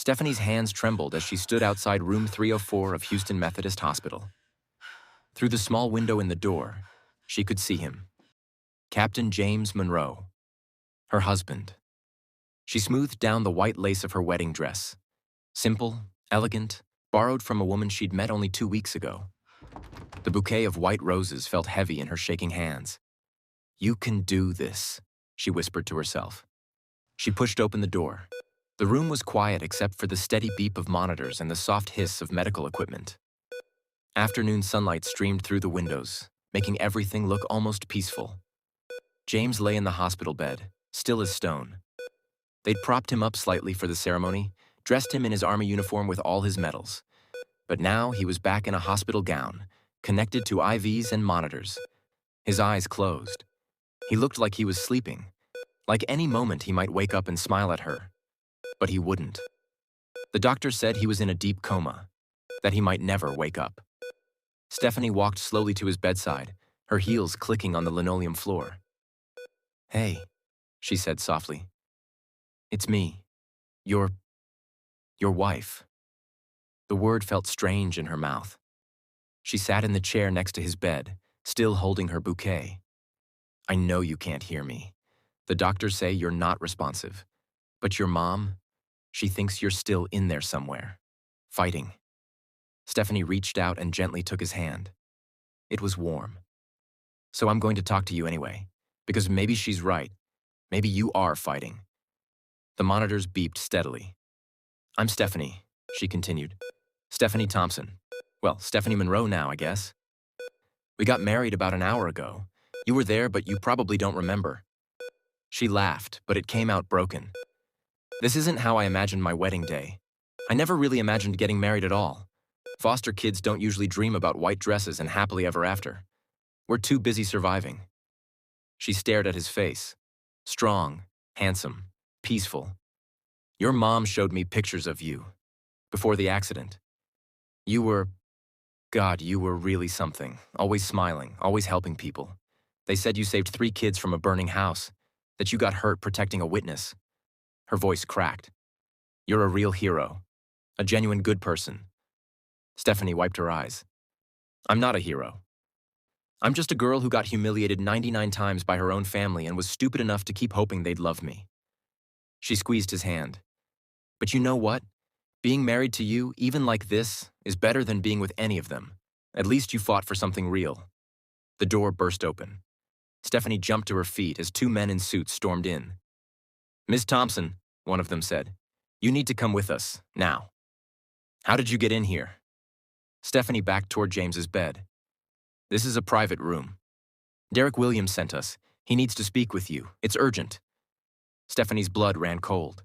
Stephanie's hands trembled as she stood outside room 304 of Houston Methodist Hospital. Through the small window in the door, she could see him. Captain James Monroe, her husband. She smoothed down the white lace of her wedding dress. Simple, elegant, borrowed from a woman she'd met only 2 weeks ago. The bouquet of white roses felt heavy in her shaking hands. "You can do this," she whispered to herself. She pushed open the door. The room was quiet except for the steady beep of monitors and the soft hiss of medical equipment. Afternoon sunlight streamed through the windows, making everything look almost peaceful. James lay in the hospital bed, still as stone. They'd propped him up slightly for the ceremony, dressed him in his army uniform with all his medals. But now he was back in a hospital gown, connected to IVs and monitors. His eyes closed. He looked like he was sleeping, like any moment he might wake up and smile at her. But he wouldn't. The doctor said he was in a deep coma, that he might never wake up. Stephanie walked slowly to his bedside, her heels clicking on the linoleum floor. "Hey," she said softly. "It's me, your wife." The word felt strange in her mouth. She sat in the chair next to his bed, still holding her bouquet. "I know you can't hear me. The doctors say you're not responsive. But your mom, she thinks you're still in there somewhere, fighting." Stephanie reached out and gently took his hand. It was warm. "So I'm going to talk to you anyway, because maybe she's right. Maybe you are fighting." The monitors beeped steadily. "I'm Stephanie," she continued. "Stephanie Thompson. Well, Stephanie Monroe now, I guess. We got married about an hour ago. You were there, but you probably don't remember." She laughed, but it came out broken. "This isn't how I imagined my wedding day. I never really imagined getting married at all. Foster kids don't usually dream about white dresses and happily ever after. We're too busy surviving." She stared at his face. Strong, handsome, peaceful. "Your mom showed me pictures of you, before the accident. You were, God, you were really something, always smiling, always helping people. They said you saved 3 kids from a burning house, that you got hurt protecting a witness." Her voice cracked. "You're a real hero, a genuine good person." Stephanie wiped her eyes. "I'm not a hero. I'm just a girl who got humiliated 99 times by her own family and was stupid enough to keep hoping they'd love me." She squeezed his hand. "But you know what? Being married to you, even like this, is better than being with any of them. At least you fought for something real." The door burst open. Stephanie jumped to her feet as 2 men in suits stormed in. "Ms. Thompson," one of them said, "you need to come with us, now." "How did you get in here?" Stephanie backed toward James's bed. "This is a private room. Derek Williams sent us. He needs to speak with you. It's urgent." Stephanie's blood ran cold.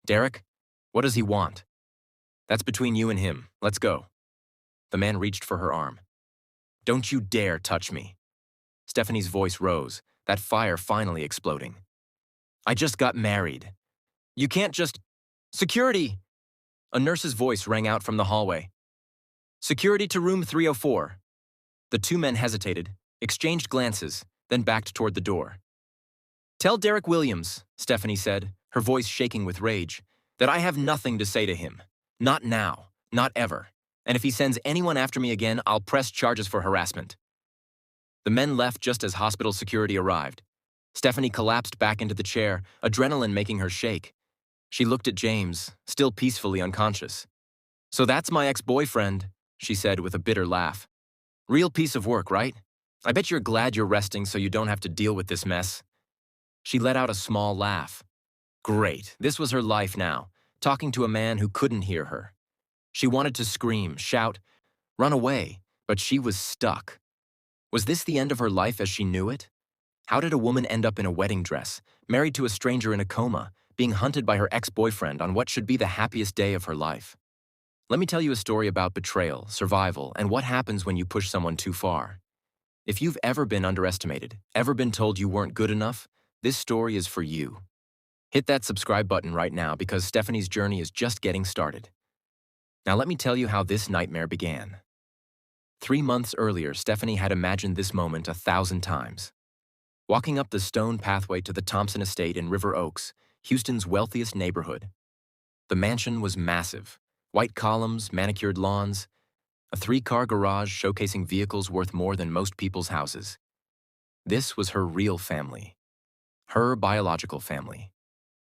"Derek? What does he want?" "That's between you and him. Let's go." The man reached for her arm. "Don't you dare touch me." Stephanie's voice rose, that fire finally exploding. "I just got married. You can't just— Security!" A nurse's voice rang out from the hallway. "Security to room 304. The 2 men hesitated, exchanged glances, then backed toward the door. "Tell Derek Williams," Stephanie said, her voice shaking with rage, "that I have nothing to say to him. Not now, not ever. And if he sends anyone after me again, I'll press charges for harassment." The men left just as hospital security arrived. Stephanie collapsed back into the chair, adrenaline making her shake. She looked at James, still peacefully unconscious. "So that's my ex-boyfriend," she said with a bitter laugh. "Real piece of work, right? I bet you're glad you're resting so you don't have to deal with this mess." She let out a small laugh. Great, this was her life now, talking to a man who couldn't hear her. She wanted to scream, shout, run away, but she was stuck. Was this the end of her life as she knew it? How did a woman end up in a wedding dress, married to a stranger in a coma, being hunted by her ex-boyfriend on what should be the happiest day of her life? Let me tell you a story about betrayal, survival, and what happens when you push someone too far. If you've ever been underestimated, ever been told you weren't good enough, this story is for you. Hit that subscribe button right now because Stephanie's journey is just getting started. Now let me tell you how this nightmare began. 3 months earlier, Stephanie had imagined this moment 1,000 times. Walking up the stone pathway to the Thompson estate in River Oaks, Houston's wealthiest neighborhood. The mansion was massive. White columns, manicured lawns, a 3-car garage showcasing vehicles worth more than most people's houses. This was her real family. Her biological family.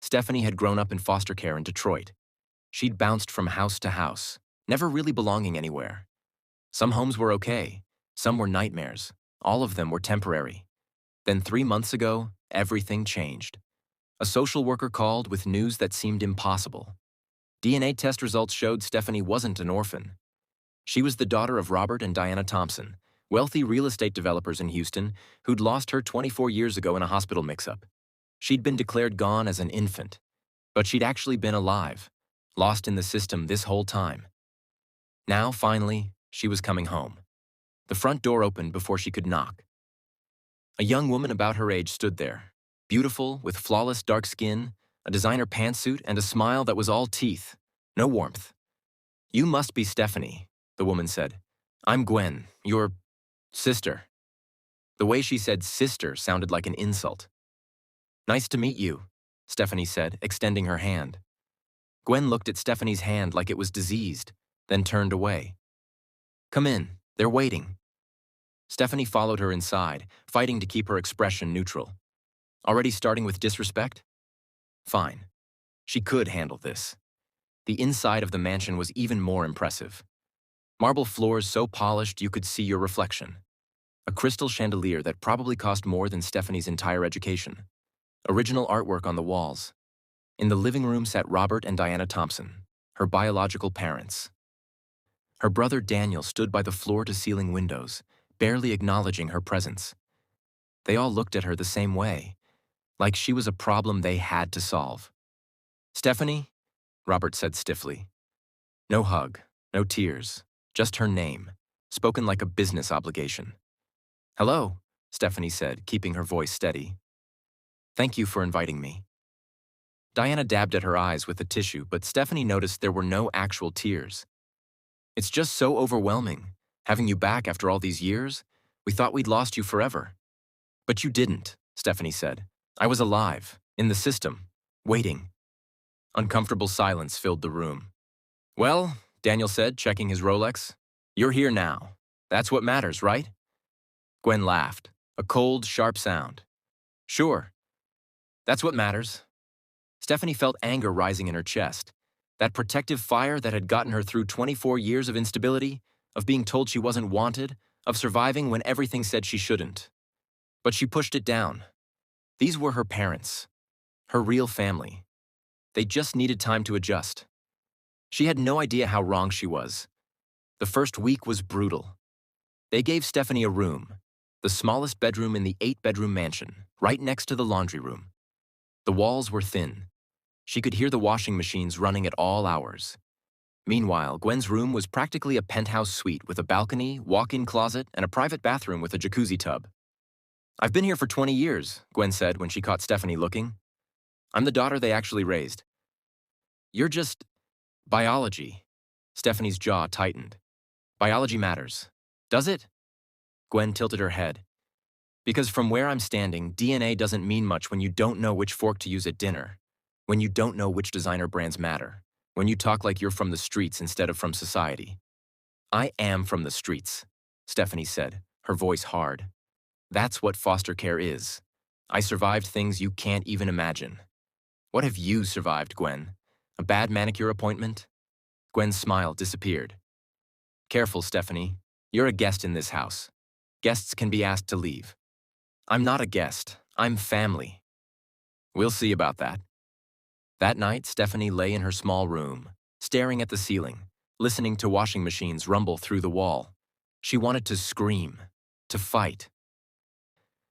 Stephanie had grown up in foster care in Detroit. She'd bounced from house to house, never really belonging anywhere. Some homes were okay, some were nightmares. All of them were temporary. Then 3 months ago, everything changed. A social worker called with news that seemed impossible. DNA test results showed Stephanie wasn't an orphan. She was the daughter of Robert and Diana Thompson, wealthy real estate developers in Houston who'd lost her 24 years ago in a hospital mix-up. She'd been declared gone as an infant, but she'd actually been alive, lost in the system this whole time. Now, finally, she was coming home. The front door opened before she could knock. A young woman about her age stood there, beautiful, with flawless dark skin, a designer pantsuit, and a smile that was all teeth, no warmth. "You must be Stephanie," the woman said. "I'm Gwen, your sister." The way she said sister sounded like an insult. "Nice to meet you," Stephanie said, extending her hand. Gwen looked at Stephanie's hand like it was diseased, then turned away. "Come in, they're waiting." Stephanie followed her inside, fighting to keep her expression neutral. Already starting with disrespect? Fine. She could handle this. The inside of the mansion was even more impressive. Marble floors so polished you could see your reflection. A crystal chandelier that probably cost more than Stephanie's entire education. Original artwork on the walls. In the living room sat Robert and Diana Thompson, her biological parents. Her brother Daniel stood by the floor-to-ceiling windows, barely acknowledging her presence. They all looked at her the same way, like she was a problem they had to solve. "Stephanie?" Robert said stiffly. No hug, no tears, just her name, spoken like a business obligation. "Hello," Stephanie said, keeping her voice steady. "Thank you for inviting me." Diana dabbed at her eyes with a tissue, but Stephanie noticed there were no actual tears. "It's just so overwhelming, having you back after all these years. We thought we'd lost you forever." "But you didn't," Stephanie said. "I was alive, in the system, waiting." Uncomfortable silence filled the room. "Well," Daniel said, checking his Rolex, "you're here now. That's what matters, right?" Gwen laughed, a cold, sharp sound. "Sure. That's what matters." Stephanie felt anger rising in her chest. That protective fire that had gotten her through 24 years of instability, of being told she wasn't wanted, of surviving when everything said she shouldn't. But she pushed it down. These were her parents, her real family. They just needed time to adjust. She had no idea how wrong she was. The first week was brutal. They gave Stephanie a room, the smallest bedroom in the 8-bedroom mansion, right next to the laundry room. The walls were thin. She could hear the washing machines running at all hours. Meanwhile, Gwen's room was practically a penthouse suite with a balcony, walk-in closet, and a private bathroom with a jacuzzi tub. "I've been here for 20 years, Gwen said when she caught Stephanie looking. "I'm the daughter they actually raised." "You're just biology." Stephanie's jaw tightened. "Biology matters. Does it?" Gwen tilted her head. "Because from where I'm standing, DNA doesn't mean much when you don't know which fork to use at dinner, when you don't know which designer brands matter, when you talk like you're from the streets instead of from society." "I am from the streets," Stephanie said, her voice hard. "That's what foster care is. I survived things you can't even imagine." "What have you survived, Gwen? A bad manicure appointment?" Gwen's smile disappeared. "Careful, Stephanie. You're a guest in this house. Guests can be asked to leave." "I'm not a guest. I'm family." "We'll see about that." That night, Stephanie lay in her small room, staring at the ceiling, listening to washing machines rumble through the wall. She wanted to scream, to fight,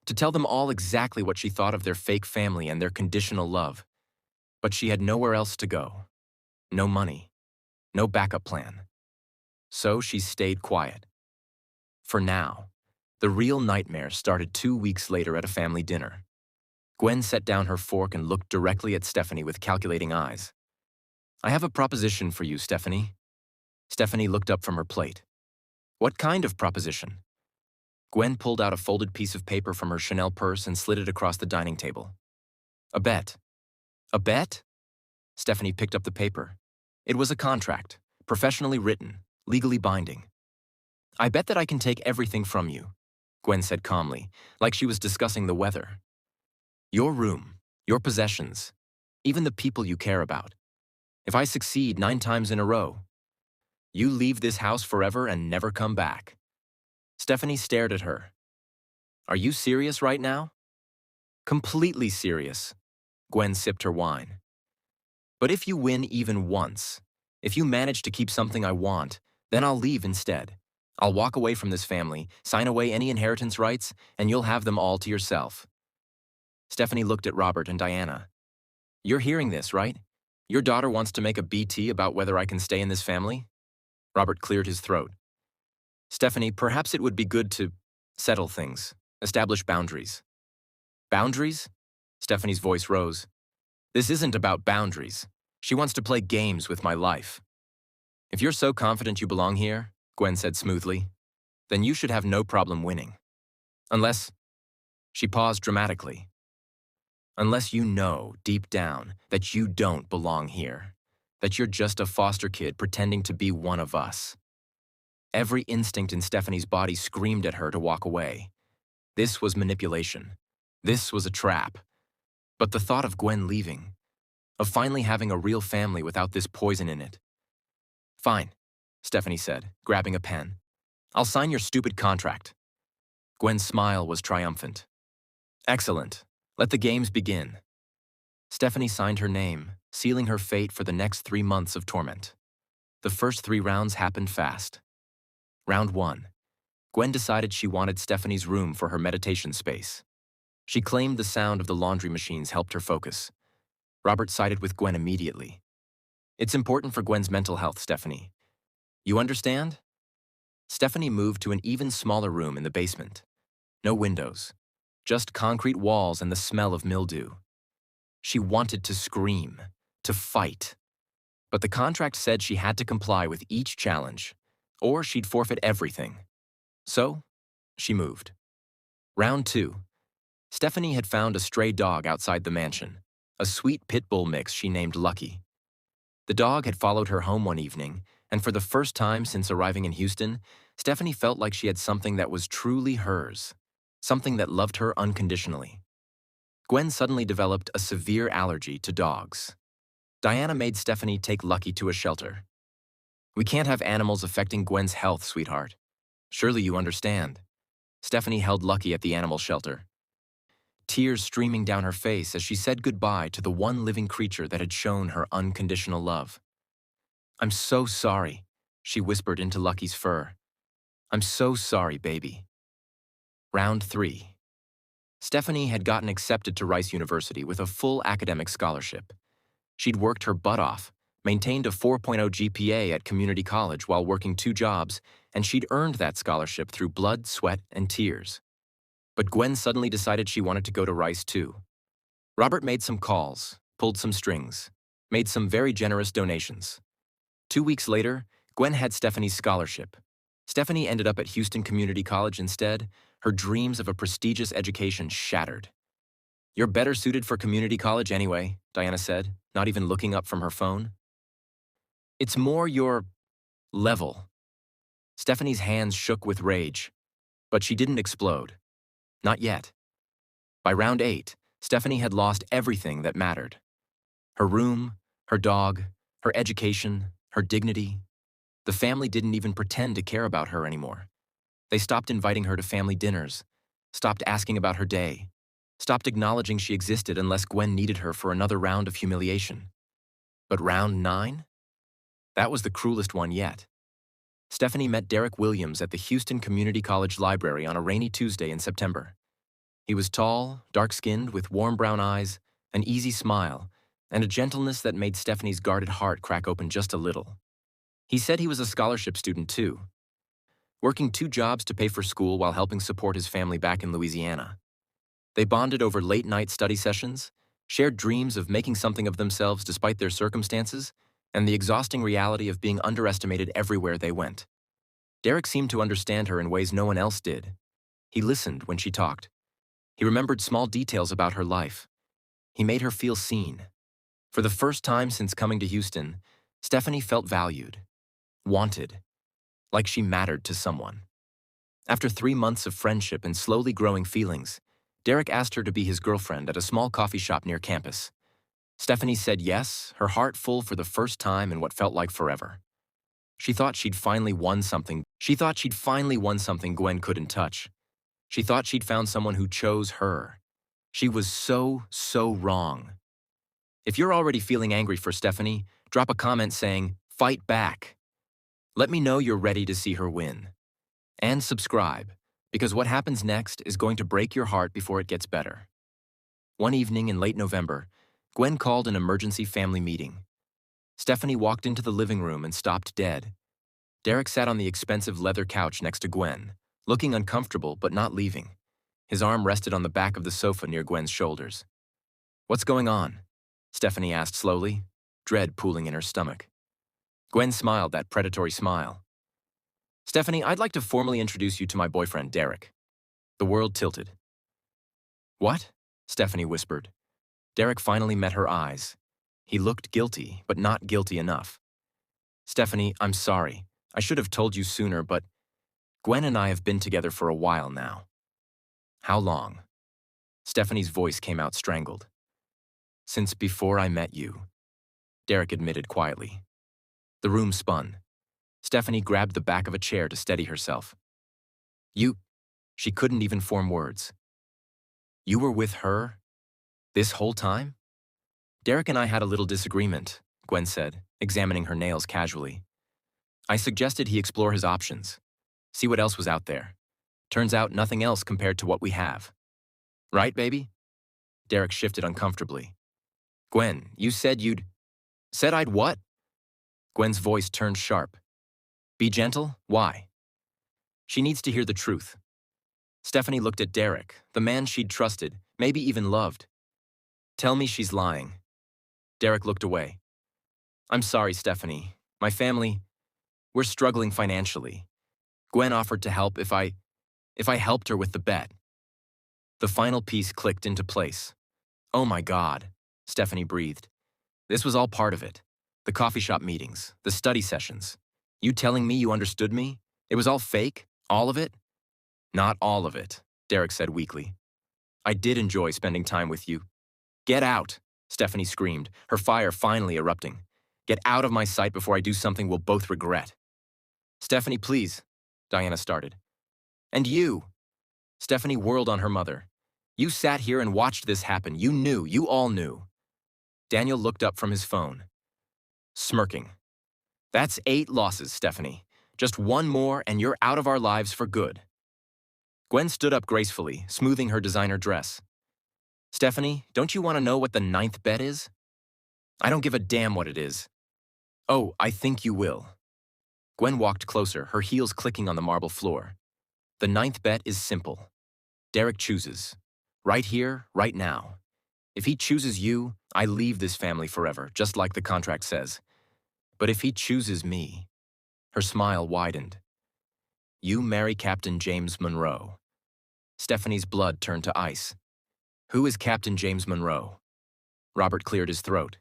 to tell them all exactly what she thought of their fake family and their conditional love. But she had nowhere else to go. No money. No backup plan. So she stayed quiet. For now. The real nightmare started 2 weeks later at a family dinner. Gwen set down her fork and looked directly at Stephanie with calculating eyes. "I have a proposition for you, Stephanie." Stephanie looked up from her plate. "What kind of proposition?" Gwen pulled out a folded piece of paper from her Chanel purse and slid it across the dining table. "A bet." "A bet?" Stephanie picked up the paper. It was a contract, professionally written, legally binding. I bet that I can take everything from you, Gwen said calmly, like she was discussing the weather. Your room, your possessions, even the people you care about. If I succeed 9 times in a row, you leave this house forever and never come back. Stephanie stared at her. Are you serious right now? Completely serious. Gwen sipped her wine. But if you win even once, if you manage to keep something I want, then I'll leave instead. I'll walk away from this family, sign away any inheritance rights, and you'll have them all to yourself. Stephanie looked at Robert and Diana. You're hearing this, right? Your daughter wants to make a BT about whether I can stay in this family? Robert cleared his throat. Stephanie, perhaps it would be good to settle things, establish boundaries. Boundaries? Stephanie's voice rose. This isn't about boundaries. She wants to play games with my life. If you're so confident you belong here, Gwen said smoothly, then you should have no problem winning. Unless, she paused dramatically. Unless you know, deep down, that you don't belong here, that you're just a foster kid pretending to be one of us. Every instinct in Stephanie's body screamed at her to walk away. This was manipulation. This was a trap. But the thought of Gwen leaving, of finally having a real family without this poison in it. Fine, Stephanie said, grabbing a pen. I'll sign your stupid contract. Gwen's smile was triumphant. Excellent. Let the games begin. Stephanie signed her name, sealing her fate for the next 3 months of torment. The first 3 rounds happened fast. Round 1. Gwen decided she wanted Stephanie's room for her meditation space. She claimed the sound of the laundry machines helped her focus. Robert sided with Gwen immediately. It's important for Gwen's mental health, Stephanie. You understand? Stephanie moved to an even smaller room in the basement. No windows, just concrete walls and the smell of mildew. She wanted to scream, to fight. But the contract said she had to comply with each challenge, or she'd forfeit everything. So, she moved. Round 2. Stephanie had found a stray dog outside the mansion, a sweet pit bull mix she named Lucky. The dog had followed her home one evening, and for the first time since arriving in Houston, Stephanie felt like she had something that was truly hers, something that loved her unconditionally. Gwen suddenly developed a severe allergy to dogs. Diana made Stephanie take Lucky to a shelter. We can't have animals affecting Gwen's health, sweetheart. Surely you understand. Stephanie held Lucky at the animal shelter, tears streaming down her face as she said goodbye to the one living creature that had shown her unconditional love. I'm so sorry, she whispered into Lucky's fur. I'm so sorry, baby. Round 3. Stephanie had gotten accepted to Rice University with a full academic scholarship. She'd worked her butt off, maintained a 4.0 GPA at community college while working 2 jobs, and she'd earned that scholarship through blood, sweat, and tears. But Gwen suddenly decided she wanted to go to Rice too. Robert made some calls, pulled some strings, made some very generous donations. 2 weeks later, Gwen had Stephanie's scholarship. Stephanie ended up at Houston Community College instead, her dreams of a prestigious education shattered. You're better suited for community college anyway, Diana said, not even looking up from her phone. It's more your level. Stephanie's hands shook with rage, but she didn't explode. Not yet. By round 8, Stephanie had lost everything that mattered. Her room, her dog, her education, her dignity. The family didn't even pretend to care about her anymore. They stopped inviting her to family dinners, stopped asking about her day, stopped acknowledging she existed unless Gwen needed her for another round of humiliation. But round 9? That was the cruelest one yet. Stephanie met Derek Williams at the Houston Community College Library on a rainy Tuesday in September. He was tall, dark-skinned, with warm brown eyes, an easy smile, and a gentleness that made Stephanie's guarded heart crack open just a little. He said he was a scholarship student too, working 2 jobs to pay for school while helping support his family back in Louisiana. They bonded over late-night study sessions, shared dreams of making something of themselves despite their circumstances, and the exhausting reality of being underestimated everywhere they went. Derek seemed to understand her in ways no one else did. He listened when she talked. He remembered small details about her life. He made her feel seen. For the first time since coming to Houston, Stephanie felt valued, wanted, like she mattered to someone. After 3 months of friendship and slowly growing feelings, Derek asked her to be his girlfriend at a small coffee shop near campus. Stephanie said yes, her heart full for the first time in what felt like forever. She thought she'd finally won something. She thought she'd finally won something Gwen couldn't touch. She thought she'd found someone who chose her. She was so wrong. If you're already feeling angry for Stephanie, drop a comment saying, "Fight back." Let me know you're ready to see her win. And subscribe, because what happens next is going to break your heart before it gets better. One evening in late November, Gwen called an emergency family meeting. Stephanie walked into the living room and stopped dead. Derek sat on the expensive leather couch next to Gwen, looking uncomfortable but not leaving. His arm rested on the back of the sofa near Gwen's shoulders. "What's going on?" Stephanie asked slowly, dread pooling in her stomach. Gwen smiled that predatory smile. "Stephanie, I'd like to formally introduce you to my boyfriend, Derek." The world tilted. "What?" Stephanie whispered. Derek finally met her eyes. He looked guilty, but not guilty enough. "Stephanie, I'm sorry. I should have told you sooner, but Gwen and I have been together for a while now." "How long?" Stephanie's voice came out strangled. "Since before I met you," Derek admitted quietly. The room spun. Stephanie grabbed the back of a chair to steady herself. "You..." She couldn't even form words. "You were with her? This whole time?" "Derek and I had a little disagreement," Gwen said, examining her nails casually. "I suggested he explore his options. See what else was out there. Turns out nothing else compared to what we have. Right, baby?" Derek shifted uncomfortably. "Gwen, you said you'd..." "Said I'd what?" Gwen's voice turned sharp. "Be gentle? Why?" "She needs to hear the truth." Stephanie looked at Derek, the man she'd trusted, maybe even loved. "Tell me she's lying." Derek looked away. "I'm sorry, Stephanie. My family, we're struggling financially. Gwen offered to help if I helped her with the bet." The final piece clicked into place. "Oh my God," Stephanie breathed. "This was all part of it. The coffee shop meetings, the study sessions. You telling me you understood me? It was all fake? All of it?" "Not all of it," Derek said weakly. "I did enjoy spending time with you." "Get out," Stephanie screamed, her fire finally erupting. "Get out of my sight before I do something we'll both regret." "Stephanie, please," Diana started. "And you." Stephanie whirled on her mother. "You sat here and watched this happen. You all knew." Daniel looked up from his phone, smirking. "That's 8 losses, Stephanie. Just one more and you're out of our lives for good." Gwen stood up gracefully, smoothing her designer dress. "Stephanie, don't you want to know what the 9th bet is?" "I don't give a damn what it is." "Oh, I think you will." Gwen walked closer, her heels clicking on the marble floor. "The 9th bet is simple. Derek chooses. Right here, right now. If he chooses you, I leave this family forever, just like the contract says. But if he chooses me..." Her smile widened. "You marry Captain James Monroe." Stephanie's blood turned to ice. "Who is Captain James Monroe?" Robert cleared his throat.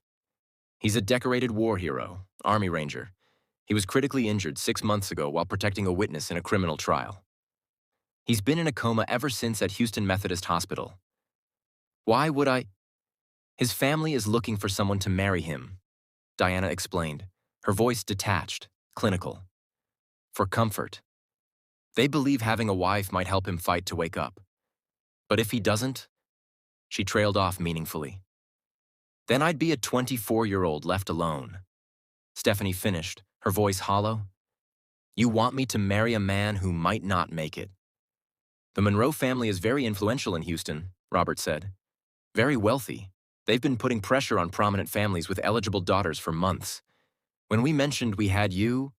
"He's a decorated war hero, Army Ranger. He was critically injured 6 months ago while protecting a witness in a criminal trial. He's been in a coma ever since at Houston Methodist Hospital." "Why would I..." "His family is looking for someone to marry him," Diana explained, her voice detached, clinical. "For comfort. They believe having a wife might help him fight to wake up. But if he doesn't..." She trailed off meaningfully. "Then I'd be a 24-year-old left alone." Stephanie finished, her voice hollow. "You want me to marry a man who might not make it." "The Monroe family is very influential in Houston," Robert said. "Very wealthy. They've been putting pressure on prominent families with eligible daughters for months. When we mentioned we had you..."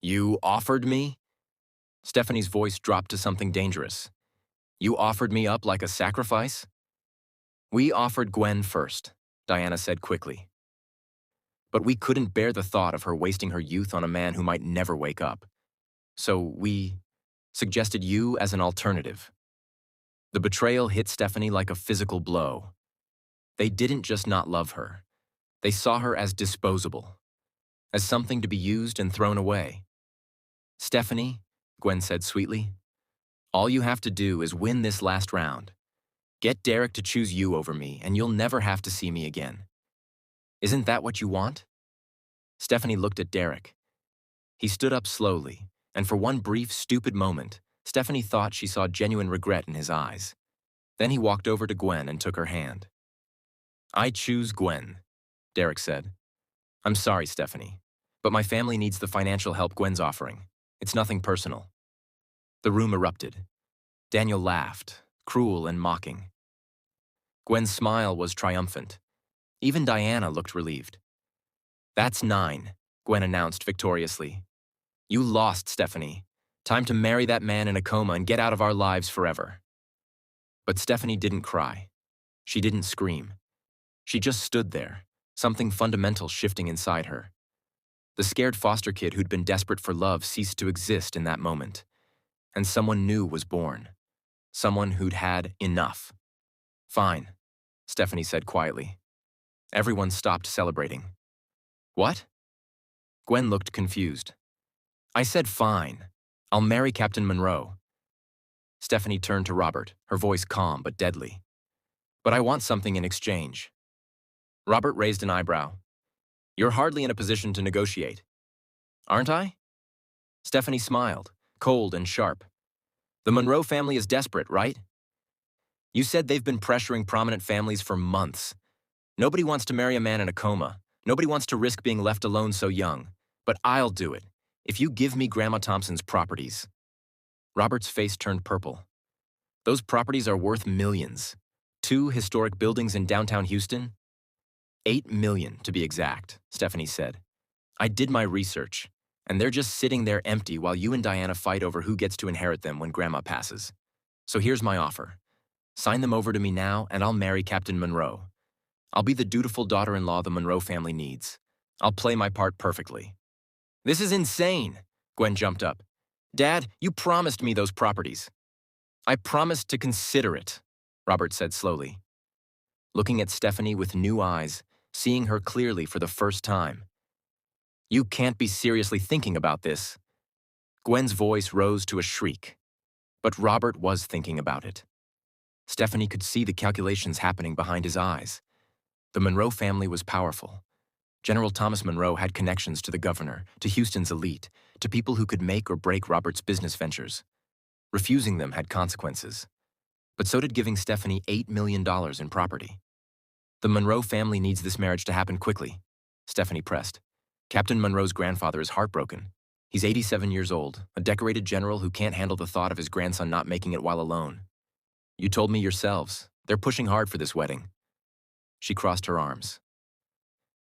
"You offered me?" Stephanie's voice dropped to something dangerous. "You offered me up like a sacrifice?" "We offered Gwen first," Diana said quickly. "But we couldn't bear the thought of her wasting her youth on a man who might never wake up. So we suggested you as an alternative." The betrayal hit Stephanie like a physical blow. They didn't just not love her. They saw her as disposable. as something to be used and thrown away. Stephanie, Gwen said sweetly, all you have to do is win this last round. Get Derek to choose you over me, and you'll never have to see me again. Isn't that what you want? Stephanie looked at Derek. He stood up slowly, and for one brief, stupid moment, Stephanie thought she saw genuine regret in his eyes. Then he walked over to Gwen and took her hand. I choose Gwen, Derek said. I'm sorry, Stephanie, but my family needs the financial help Gwen's offering. It's nothing personal. The room erupted. Daniel laughed, cruel and mocking. Gwen's smile was triumphant. Even Diana looked relieved. That's 9, Gwen announced victoriously. You lost, Stephanie. Time to marry that man in a coma and get out of our lives forever. But Stephanie didn't cry. She didn't scream. She just stood there, something fundamental shifting inside her. The scared foster kid who'd been desperate for love ceased to exist in that moment, and someone new was born. Someone who'd had enough. Fine, Stephanie said quietly. Everyone stopped celebrating. What? Gwen looked confused. I said fine. I'll marry Captain Monroe. Stephanie turned to Robert, her voice calm but deadly. But I want something in exchange. Robert raised an eyebrow. You're hardly in a position to negotiate. Aren't I? Stephanie smiled, cold and sharp. The Monroe family is desperate, right? You said they've been pressuring prominent families for months. Nobody wants to marry a man in a coma. Nobody wants to risk being left alone so young. But I'll do it, if you give me Grandma Thompson's properties. Robert's face turned purple. Those properties are worth millions. 2 historic buildings in downtown Houston? 8 million, to be exact, Stephanie said. I did my research, and they're just sitting there empty while you and Diana fight over who gets to inherit them when Grandma passes. So here's my offer. Sign them over to me now, and I'll marry Captain Monroe. I'll be the dutiful daughter-in-law the Monroe family needs. I'll play my part perfectly. This is insane, Gwen jumped up. Dad, you promised me those properties. I promised to consider it, Robert said slowly. Looking at Stephanie with new eyes, seeing her clearly for the first time. You can't be seriously thinking about this. Gwen's voice rose to a shriek. But Robert was thinking about it. Stephanie could see the calculations happening behind his eyes. The Monroe family was powerful. General Thomas Monroe had connections to the governor, to Houston's elite, to people who could make or break Robert's business ventures. Refusing them had consequences. But so did giving Stephanie $8 million in property. The Monroe family needs this marriage to happen quickly, Stephanie pressed. Captain Monroe's grandfather is heartbroken. He's 87 years old, a decorated general who can't handle the thought of his grandson not making it while alone. You told me yourselves, they're pushing hard for this wedding. She crossed her arms.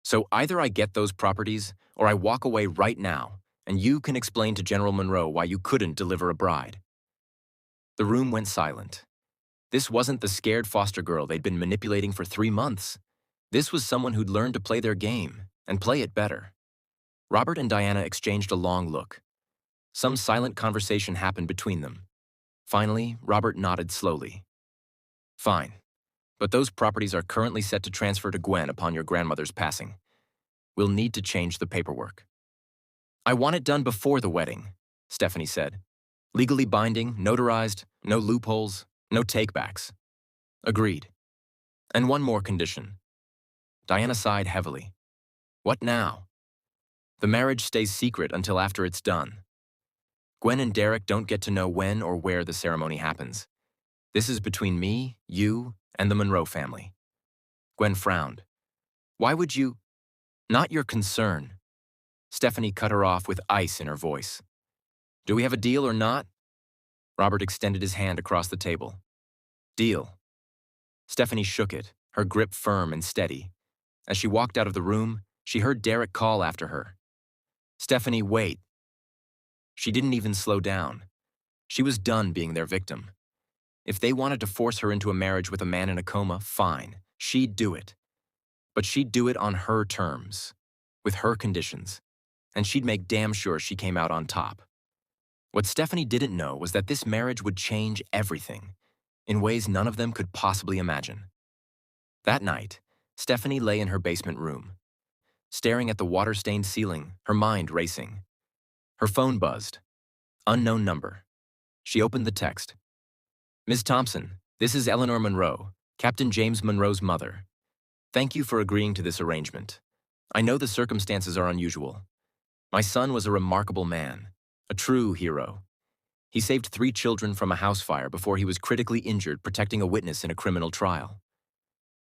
So either I get those properties, or I walk away right now, and you can explain to General Monroe why you couldn't deliver a bride. The room went silent. This wasn't the scared foster girl they'd been manipulating for 3 months. This was someone who'd learned to play their game, and play it better. Robert and Diana exchanged a long look. Some silent conversation happened between them. Finally, Robert nodded slowly. Fine. But those properties are currently set to transfer to Gwen upon your grandmother's passing. We'll need to change the paperwork. I want it done before the wedding, Stephanie said. Legally binding, notarized, no loopholes, no takebacks. Agreed. And one more condition. Diana sighed heavily. What now? The marriage stays secret until after it's done. Gwen and Derek don't get to know when or where the ceremony happens. This is between me, you, and the Monroe family. Gwen frowned. Why would you? Not your concern. Stephanie cut her off with ice in her voice. Do we have a deal or not? Robert extended his hand across the table. Deal. Stephanie shook it, her grip firm and steady. As she walked out of the room, she heard Derek call after her. Stephanie, wait. She didn't even slow down. She was done being their victim. If they wanted to force her into a marriage with a man in a coma, fine. She'd do it. But she'd do it on her terms, with her conditions, and she'd make damn sure she came out on top. What Stephanie didn't know was that this marriage would change everything, in ways none of them could possibly imagine. That night, Stephanie lay in her basement room. staring at the water-stained ceiling, her mind racing. Her phone buzzed. Unknown number. She opened the text. Ms. Thompson, this is Eleanor Monroe, Captain James Monroe's mother. Thank you for agreeing to this arrangement. I know the circumstances are unusual. My son was a remarkable man, a true hero. He saved 3 children from a house fire before he was critically injured protecting a witness in a criminal trial.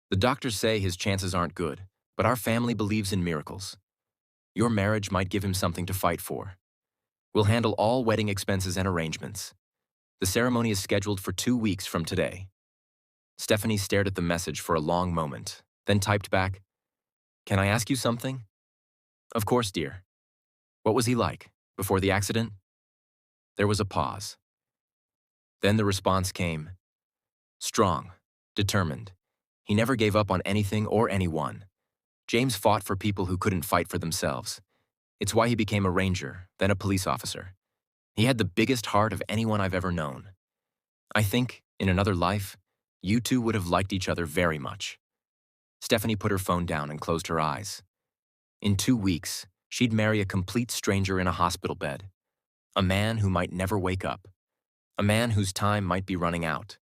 The doctors say his chances aren't good, but our family believes in miracles. Your marriage might give him something to fight for. We'll handle all wedding expenses and arrangements. The ceremony is scheduled for 2 weeks from today. Stephanie stared at the message for a long moment, then typed back, Can I ask you something? Of course, dear. What was he like, before the accident? There was a pause. Then the response came. Strong, determined. He never gave up on anything or anyone. James fought for people who couldn't fight for themselves. It's why he became a ranger, then a police officer. He had the biggest heart of anyone I've ever known. I think, in another life, you two would have liked each other very much. Stephanie put her phone down and closed her eyes. In 2 weeks, she'd marry a complete stranger in a hospital bed. A man who might never wake up. A man whose time might be running out.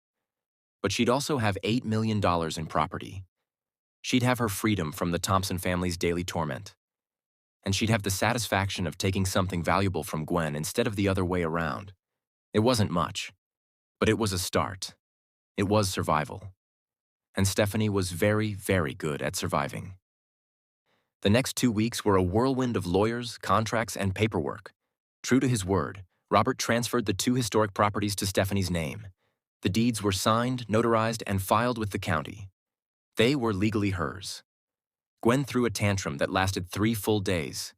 But she'd also have $8 million in property. She'd have her freedom from the Thompson family's daily torment. And she'd have the satisfaction of taking something valuable from Gwen instead of the other way around. It wasn't much, but it was a start. It was survival. And Stephanie was very, very good at surviving. The next 2 weeks were a whirlwind of lawyers, contracts, and paperwork. True to his word, Robert transferred the 2 historic properties to Stephanie's name. The deeds were signed, notarized, and filed with the county. They were legally hers. Gwen threw a tantrum that lasted 3 full days.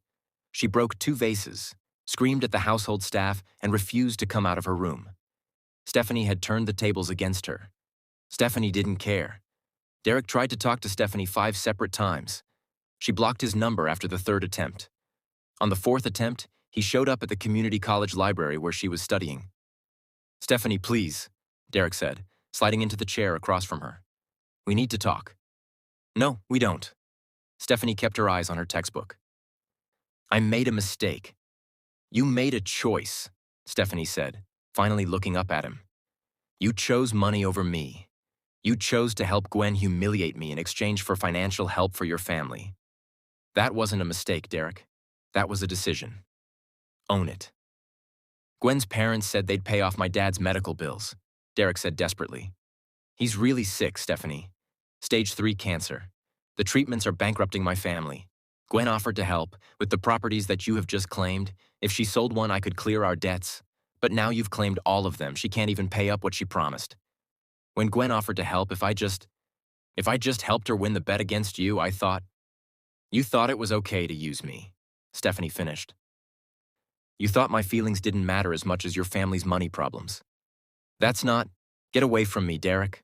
She broke 2 vases, screamed at the household staff, and refused to come out of her room. Stephanie had turned the tables against her. Stephanie didn't care. Derek tried to talk to Stephanie 5 separate times. She blocked his number after the 3rd attempt. On the 4th attempt, he showed up at the community college library where she was studying. Stephanie, please, Derek said, sliding into the chair across from her. We need to talk. No, we don't. Stephanie kept her eyes on her textbook. I made a mistake. You made a choice, Stephanie said, finally looking up at him. You chose money over me. You chose to help Gwen humiliate me in exchange for financial help for your family. That wasn't a mistake, Derek. That was a decision. Own it. Gwen's parents said they'd pay off my dad's medical bills, Derek said desperately. He's really sick, Stephanie. Stage 3 cancer. The treatments are bankrupting my family. Gwen offered to help with the properties that you have just claimed. If she sold one, I could clear our debts. But now you've claimed all of them. She can't even pay up what she promised. When Gwen offered to help, if I just helped her win the bet against you, I thought, you thought it was okay to use me, Stephanie finished. You thought my feelings didn't matter as much as your family's money problems. That's not, get away from me, Derek.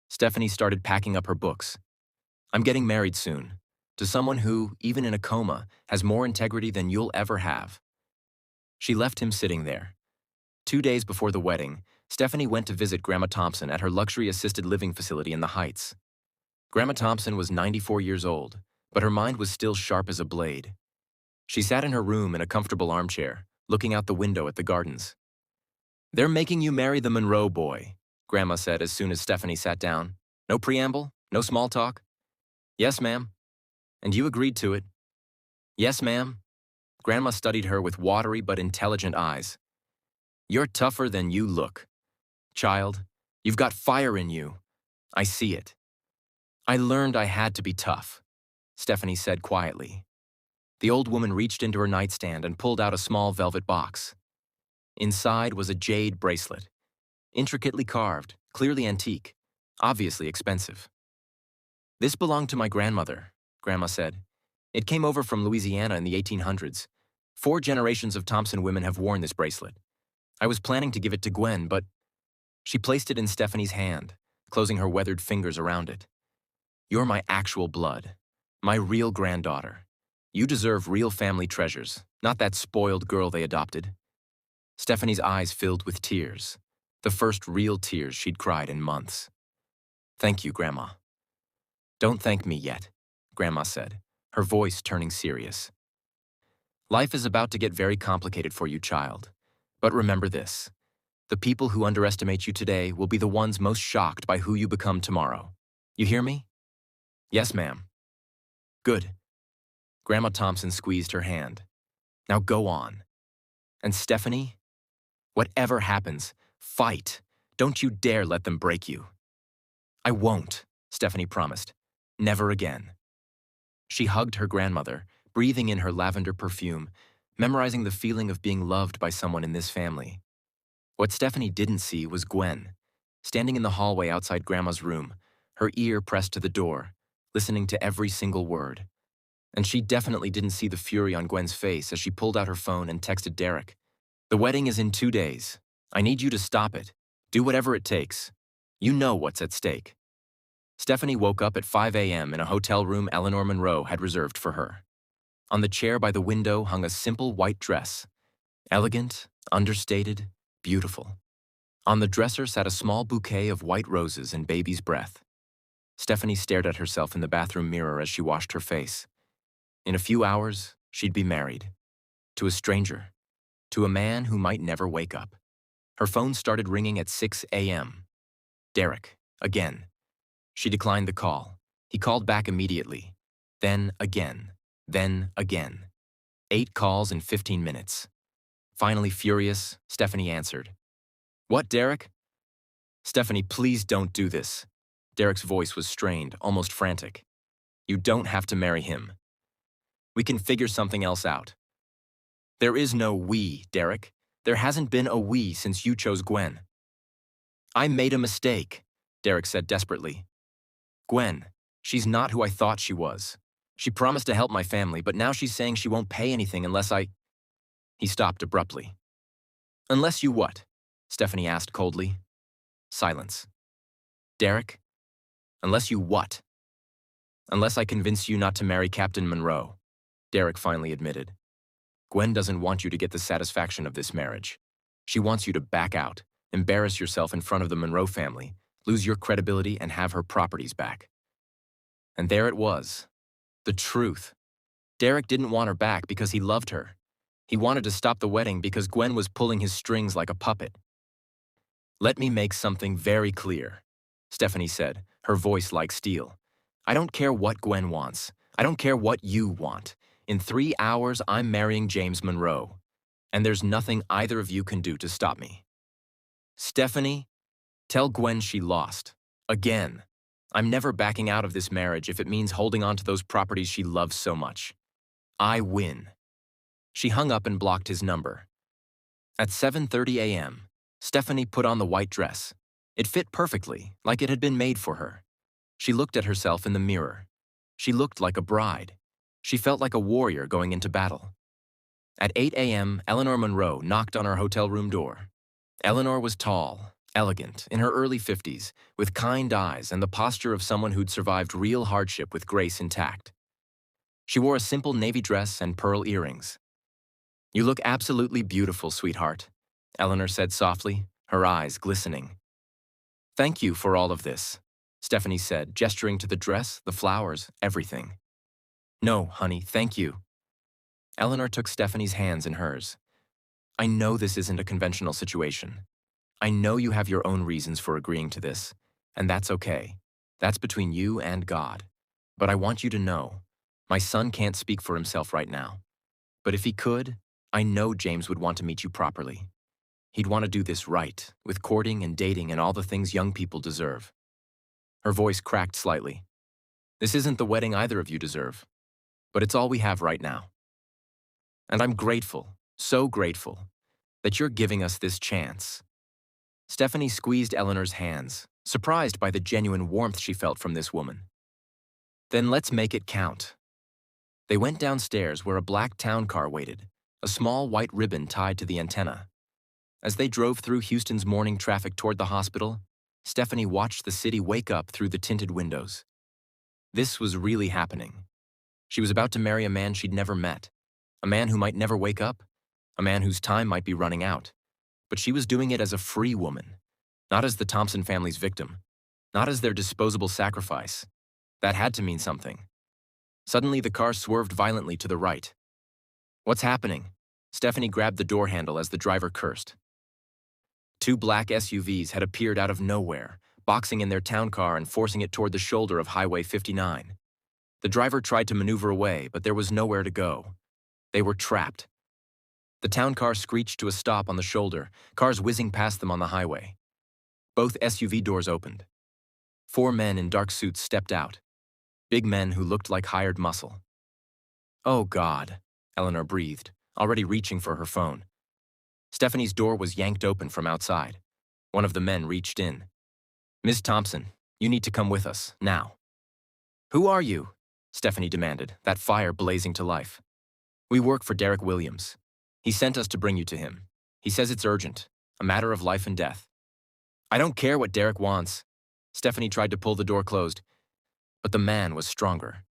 Stephanie started packing up her books. I'm getting married soon, to someone who, even in a coma, has more integrity than you'll ever have. She left him sitting there. 2 days before the wedding, Stephanie went to visit Grandma Thompson at her luxury assisted living facility in the Heights. Grandma Thompson was 94 years old, but her mind was still sharp as a blade. She sat in her room in a comfortable armchair, looking out the window at the gardens. They're making you marry the Monroe boy, Grandma said as soon as Stephanie sat down. No preamble, no small talk. Yes, ma'am. And you agreed to it. Yes, ma'am. Grandma studied her with watery but intelligent eyes. You're tougher than you look. Child, you've got fire in you. I see it. I learned I had to be tough, Stephanie said quietly. The old woman reached into her nightstand and pulled out a small velvet box. Inside was a jade bracelet, intricately carved, clearly antique, obviously expensive. This belonged to my grandmother, Grandma said. It came over from Louisiana in the 1800s. 4 generations of Thompson women have worn this bracelet. I was planning to give it to Gwen, but she placed it in Stephanie's hand, closing her weathered fingers around it. You're my actual blood, my real granddaughter. You deserve real family treasures, not that spoiled girl they adopted. Stephanie's eyes filled with tears, the first real tears she'd cried in months. Thank you, Grandma. Don't thank me yet, Grandma said, her voice turning serious. Life is about to get very complicated for you, child. But remember this. The people who underestimate you today will be the ones most shocked by who you become tomorrow. You hear me? Yes, ma'am. Good. Grandma Thompson squeezed her hand. Now go on. And Stephanie, whatever happens, fight. Don't you dare let them break you. I won't, Stephanie promised. Never again. She hugged her grandmother, breathing in her lavender perfume, memorizing the feeling of being loved by someone in this family. What Stephanie didn't see was Gwen, standing in the hallway outside Grandma's room, her ear pressed to the door, listening to every single word. And she definitely didn't see the fury on Gwen's face as she pulled out her phone and texted Derek. The wedding is in 2 days. I need you to stop it. Do whatever it takes. You know what's at stake. Stephanie woke up at 5 a.m. in a hotel room Eleanor Monroe had reserved for her. On the chair by the window hung a simple white dress. Elegant, understated, beautiful. On the dresser sat a small bouquet of white roses and baby's breath. Stephanie stared at herself in the bathroom mirror as she washed her face. In a few hours, she'd be married. To a stranger. To a man who might never wake up. Her phone started ringing at 6 a.m. Derek, again. She declined the call. He called back immediately. Then again. Then again. 8 calls in 15 minutes. Finally furious, Stephanie answered. What, Derek? Stephanie, please don't do this. Derek's voice was strained, almost frantic. You don't have to marry him. We can figure something else out. There is no we, Derek. There hasn't been a we since you chose Gwen. I made a mistake, Derek said desperately. Gwen, she's not who I thought she was. She promised to help my family, but now she's saying she won't pay anything unless I... He stopped abruptly. Unless you what? Stephanie asked coldly. Silence. Derek? Unless you what? Unless I convince you not to marry Captain Monroe, Derek finally admitted. Gwen doesn't want you to get the satisfaction of this marriage. She wants you to back out, embarrass yourself in front of the Monroe family, lose your credibility, and have her properties back. And there it was. The truth. Derek didn't want her back because he loved her. He wanted to stop the wedding because Gwen was pulling his strings like a puppet. Let me make something very clear, Stephanie said, her voice like steel. I don't care what Gwen wants. I don't care what you want. In 3 hours, I'm marrying James Monroe. And there's nothing either of you can do to stop me. Stephanie, tell Gwen she lost. Again. I'm never backing out of this marriage if it means holding on to those properties she loves so much. I win. She hung up and blocked his number. At 7:30 a.m., Stephanie put on the white dress. It fit perfectly, like it had been made for her. She looked at herself in the mirror. She looked like a bride. She felt like a warrior going into battle. At 8 a.m., Eleanor Monroe knocked on her hotel room door. Eleanor was tall, elegant, in her early 50s, with kind eyes and the posture of someone who'd survived real hardship with grace intact. She wore a simple navy dress and pearl earrings. You look absolutely beautiful, sweetheart, Eleanor said softly, her eyes glistening. Thank you for all of this, Stephanie said, gesturing to the dress, the flowers, everything. No, honey, thank you. Eleanor took Stephanie's hands in hers. I know this isn't a conventional situation. I know you have your own reasons for agreeing to this, and that's okay. That's between you and God. But I want you to know, my son can't speak for himself right now. But if he could, I know James would want to meet you properly. He'd want to do this right, with courting and dating and all the things young people deserve. Her voice cracked slightly. This isn't the wedding either of you deserve, but it's all we have right now. And I'm grateful, so grateful, that you're giving us this chance. Stephanie squeezed Eleanor's hands, surprised by the genuine warmth she felt from this woman. Then let's make it count. They went downstairs where a black town car waited, a small white ribbon tied to the antenna. As they drove through Houston's morning traffic toward the hospital, Stephanie watched the city wake up through the tinted windows. This was really happening. She was about to marry a man she'd never met, a man who might never wake up, a man whose time might be running out. But she was doing it as a free woman, not as the Thompson family's victim, not as their disposable sacrifice. That had to mean something. Suddenly, the car swerved violently to the right. "What's happening?" Stephanie grabbed the door handle as the driver cursed. Two black SUVs had appeared out of nowhere, boxing in their town car and forcing it toward the shoulder of Highway 59. The driver tried to maneuver away, but there was nowhere to go. They were trapped. The town car screeched to a stop on the shoulder, cars whizzing past them on the highway. Both SUV doors opened. 4 men in dark suits stepped out. Big men who looked like hired muscle. "Oh, God," Eleanor breathed, already reaching for her phone. Stephanie's door was yanked open from outside. One of the men reached in. "Ms. Thompson, you need to come with us, now." "Who are you?" Stephanie demanded, that fire blazing to life. "We work for Derek Williams. He sent us to bring you to him. He says it's urgent, a matter of life and death." "I don't care what Derek wants." Stephanie tried to pull the door closed, but the man was stronger.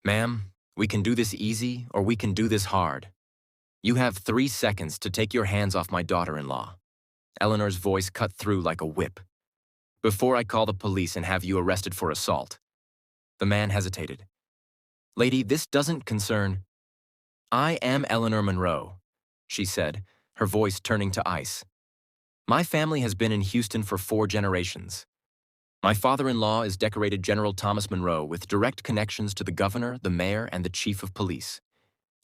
"Ma'am, we can do this easy or we can do this hard. You have 3 seconds to take your hands off my daughter-in-law." Eleanor's voice cut through like a whip. "Before I call the police and have you arrested for assault." The man hesitated. "Lady, this doesn't concern—" "I am Eleanor Monroe," she said, her voice turning to ice. "My family has been in Houston for 4 generations. My father-in-law is decorated General Thomas Monroe with direct connections to the governor, the mayor, and the chief of police.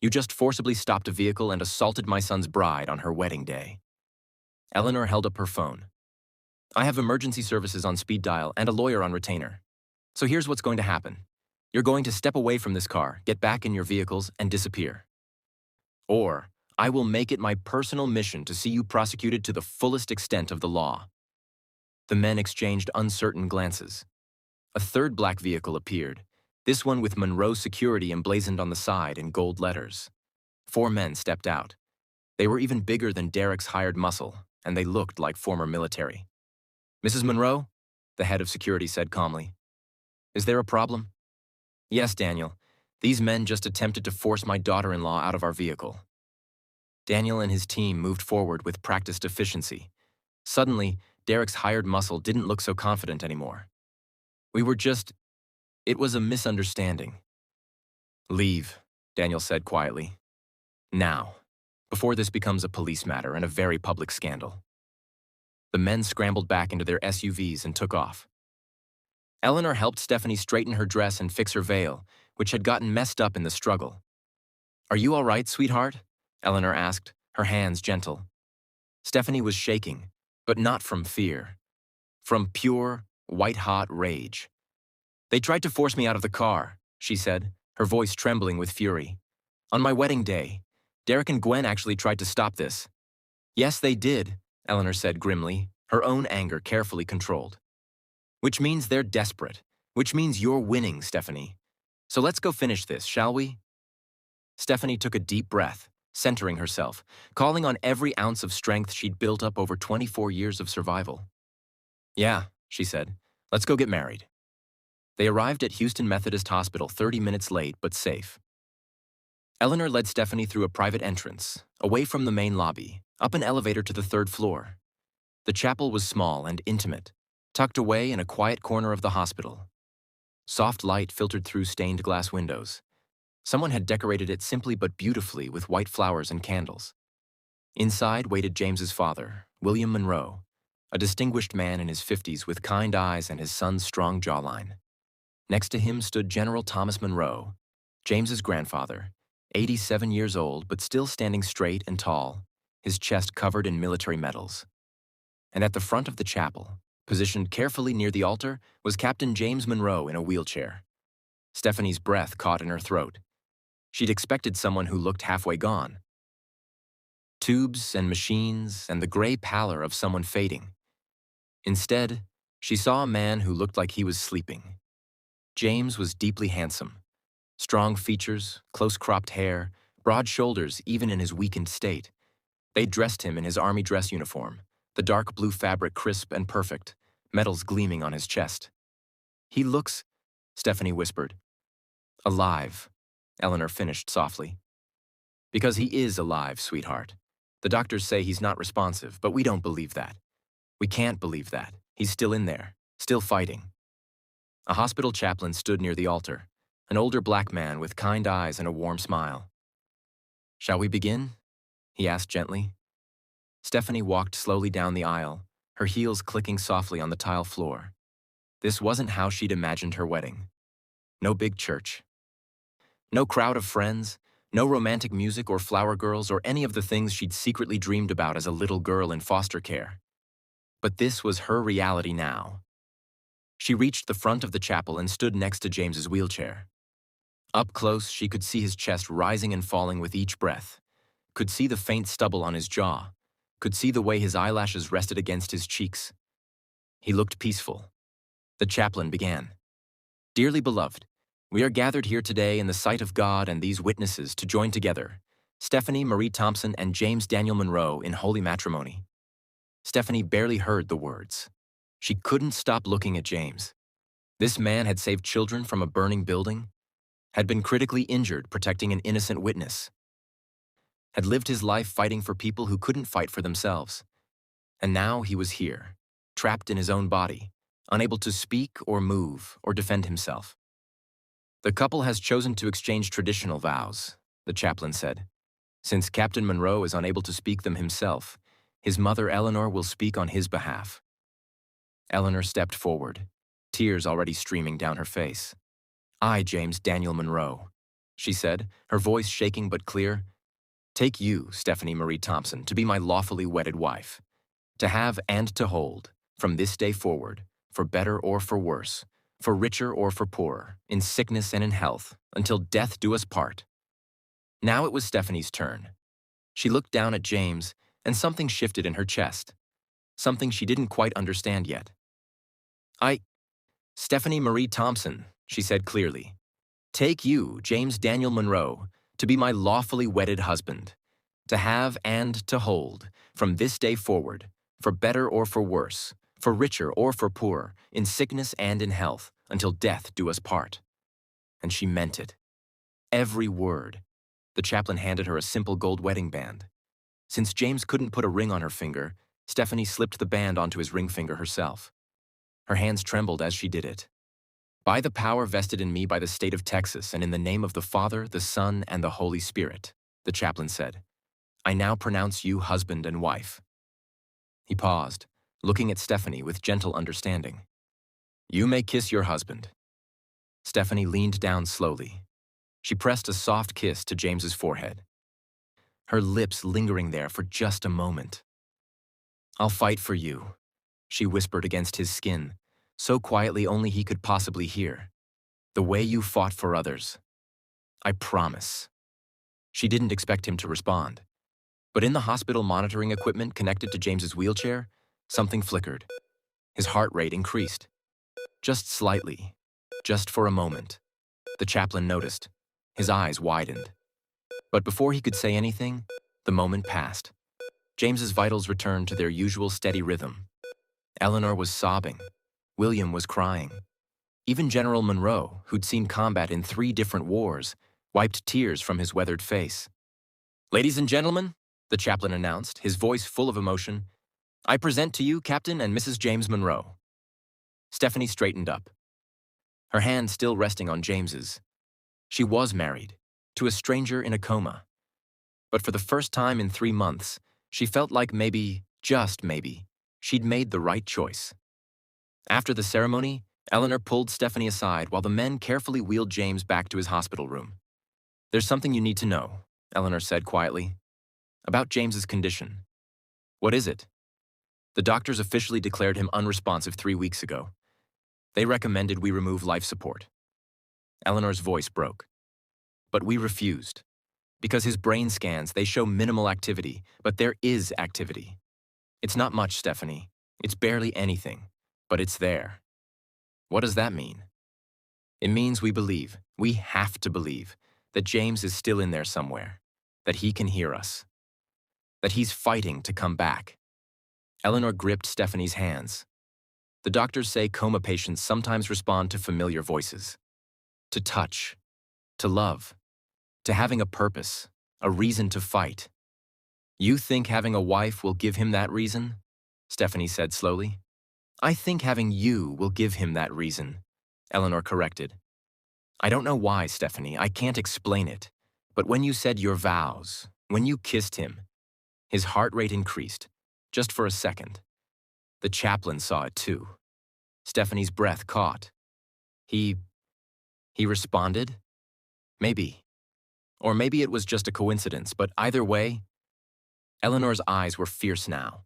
You just forcibly stopped a vehicle and assaulted my son's bride on her wedding day." Eleanor held up her phone. "I have emergency services on speed dial and a lawyer on retainer. So here's what's going to happen. You're going to step away from this car, get back in your vehicles, and disappear. Or I will make it my personal mission to see you prosecuted to the fullest extent of the law." The men exchanged uncertain glances. A third black vehicle appeared, this one with Monroe Security emblazoned on the side in gold letters. 4 men stepped out. They were even bigger than Derek's hired muscle, and they looked like former military. "Mrs. Monroe?" the head of security said calmly. "Is there a problem?" "Yes, Daniel. These men just attempted to force my daughter-in-law out of our vehicle." Daniel and his team moved forward with practiced efficiency. Suddenly, Derek's hired muscle didn't look so confident anymore. It was a misunderstanding." "Leave," Daniel said quietly. "Now, before this becomes a police matter and a very public scandal." The men scrambled back into their SUVs and took off. Eleanor helped Stephanie straighten her dress and fix her veil, which had gotten messed up in the struggle. "Are you all right, sweetheart?" Eleanor asked, her hands gentle. Stephanie was shaking, but not from fear. From pure, white-hot rage. "They tried to force me out of the car," she said, her voice trembling with fury. "On my wedding day. Derek and Gwen actually tried to stop this." "Yes, they did," Eleanor said grimly, her own anger carefully controlled. "Which means they're desperate. Which means you're winning, Stephanie. So let's go finish this, shall we?" Stephanie took a deep breath, centering herself, calling on every ounce of strength she'd built up over 24 years of survival. "Yeah," she said, "let's go get married." They arrived at Houston Methodist Hospital 30 minutes late but safe. Eleanor led Stephanie through a private entrance, away from the main lobby, up an elevator to the 3rd floor. The chapel was small and intimate, tucked away in a quiet corner of the hospital. Soft light filtered through stained glass windows. Someone had decorated it simply but beautifully with white flowers and candles. Inside waited James's father, William Monroe, a distinguished man in his 50s with kind eyes and his son's strong jawline. Next to him stood General Thomas Monroe, James's grandfather, 87 years old but still standing straight and tall, his chest covered in military medals. And at the front of the chapel, positioned carefully near the altar, was Captain James Monroe in a wheelchair. Stephanie's breath caught in her throat. She'd expected someone who looked halfway gone. Tubes and machines and the gray pallor of someone fading. Instead, she saw a man who looked like he was sleeping. James was deeply handsome. Strong features, close-cropped hair, broad shoulders even in his weakened state. They dressed him in his army dress uniform, the dark blue fabric crisp and perfect, medals gleaming on his chest. "He looks," Stephanie whispered. "Alive," Eleanor finished softly. "Because he is alive, sweetheart. The doctors say he's not responsive, but we don't believe that. We can't believe that. He's still in there, still fighting." A hospital chaplain stood near the altar. an older black man with kind eyes and a warm smile. "Shall we begin?" he asked gently. Stephanie walked slowly down the aisle, her heels clicking softly on the tile floor. This wasn't how she'd imagined her wedding. No big church. No crowd of friends, no romantic music or flower girls or any of the things she'd secretly dreamed about as a little girl in foster care. But this was her reality now. She reached the front of the chapel and stood next to James's wheelchair. Up close, she could see his chest rising and falling with each breath, could see the faint stubble on his jaw, could see the way his eyelashes rested against his cheeks. He looked peaceful. The chaplain began. "Dearly beloved, we are gathered here today in the sight of God and these witnesses to join together, Stephanie Marie Thompson and James Daniel Monroe, in holy matrimony." Stephanie barely heard the words. She couldn't stop looking at James. This man had saved children from a burning building, had been critically injured protecting an innocent witness, had lived his life fighting for people who couldn't fight for themselves. And now he was here, trapped in his own body, unable to speak or move or defend himself. "The couple has chosen to exchange traditional vows," the chaplain said. "Since Captain Monroe is unable to speak them himself, his mother Eleanor will speak on his behalf." Eleanor stepped forward, tears already streaming down her face. "I, James Daniel Monroe," she said, her voice shaking but clear, "take you, Stephanie Marie Thompson, to be my lawfully wedded wife, to have and to hold, from this day forward, for better or for worse, for richer or for poorer, in sickness and in health, until death do us part." Now it was Stephanie's turn. She looked down at James, and something shifted in her chest, something she didn't quite understand yet. "I, Stephanie Marie Thompson," she said clearly, "take you, James Daniel Monroe, to be my lawfully wedded husband, to have and to hold, from this day forward, for better or for worse, for richer or for poorer, in sickness and in health, until death do us part." And she meant it. Every word. The chaplain handed her a simple gold wedding band. Since James couldn't put a ring on her finger, Stephanie slipped the band onto his ring finger herself. Her hands trembled as she did it. "By the power vested in me by the state of Texas, and in the name of the Father, the Son, and the Holy Spirit," the chaplain said, "I now pronounce you husband and wife." He paused, looking at Stephanie with gentle understanding. "You may kiss your husband." Stephanie leaned down slowly. She pressed a soft kiss to James's forehead, her lips lingering there for just a moment. "I'll fight for you," she whispered against his skin, so quietly only he could possibly hear. "The way you fought for others. I promise." She didn't expect him to respond. But in the hospital monitoring equipment connected to James's wheelchair, something flickered. His heart rate increased. Just slightly. Just for a moment. The chaplain noticed. His eyes widened. But before he could say anything, the moment passed. James's vitals returned to their usual steady rhythm. Eleanor was sobbing. William was crying. Even General Monroe, who'd seen combat in 3 different wars, wiped tears from his weathered face. "Ladies and gentlemen," the chaplain announced, his voice full of emotion, "I present to you Captain and Mrs. James Monroe." Stephanie straightened up, her hand still resting on James's. She was married, to a stranger in a coma. But for the first time in 3 months, she felt like maybe, just maybe, she'd made the right choice. After the ceremony, Eleanor pulled Stephanie aside while the men carefully wheeled James back to his hospital room. "There's something you need to know," Eleanor said quietly, "about James's condition." "What is it?" "The doctors officially declared him unresponsive 3 weeks ago. They recommended we remove life support." Eleanor's voice broke. "But we refused. Because his brain scans, they show minimal activity, but there is activity. It's not much, Stephanie. It's barely anything, but it's there." "What does that mean?" "It means we have to believe, that James is still in there somewhere, that he can hear us, that he's fighting to come back." Eleanor gripped Stephanie's hands. "The doctors say coma patients sometimes respond to familiar voices. To touch, to love, to having a purpose, a reason to fight. You think having a wife will give him that reason?" Stephanie said slowly. "I think having you will give him that reason," Eleanor corrected. I don't know why, Stephanie, I can't explain it. But when you said your vows, when you kissed him, his heart rate increased, just for a second. The chaplain saw it too. Stephanie's breath caught. He responded? Maybe. Or maybe it was just a coincidence, but either way, Eleanor's eyes were fierce now.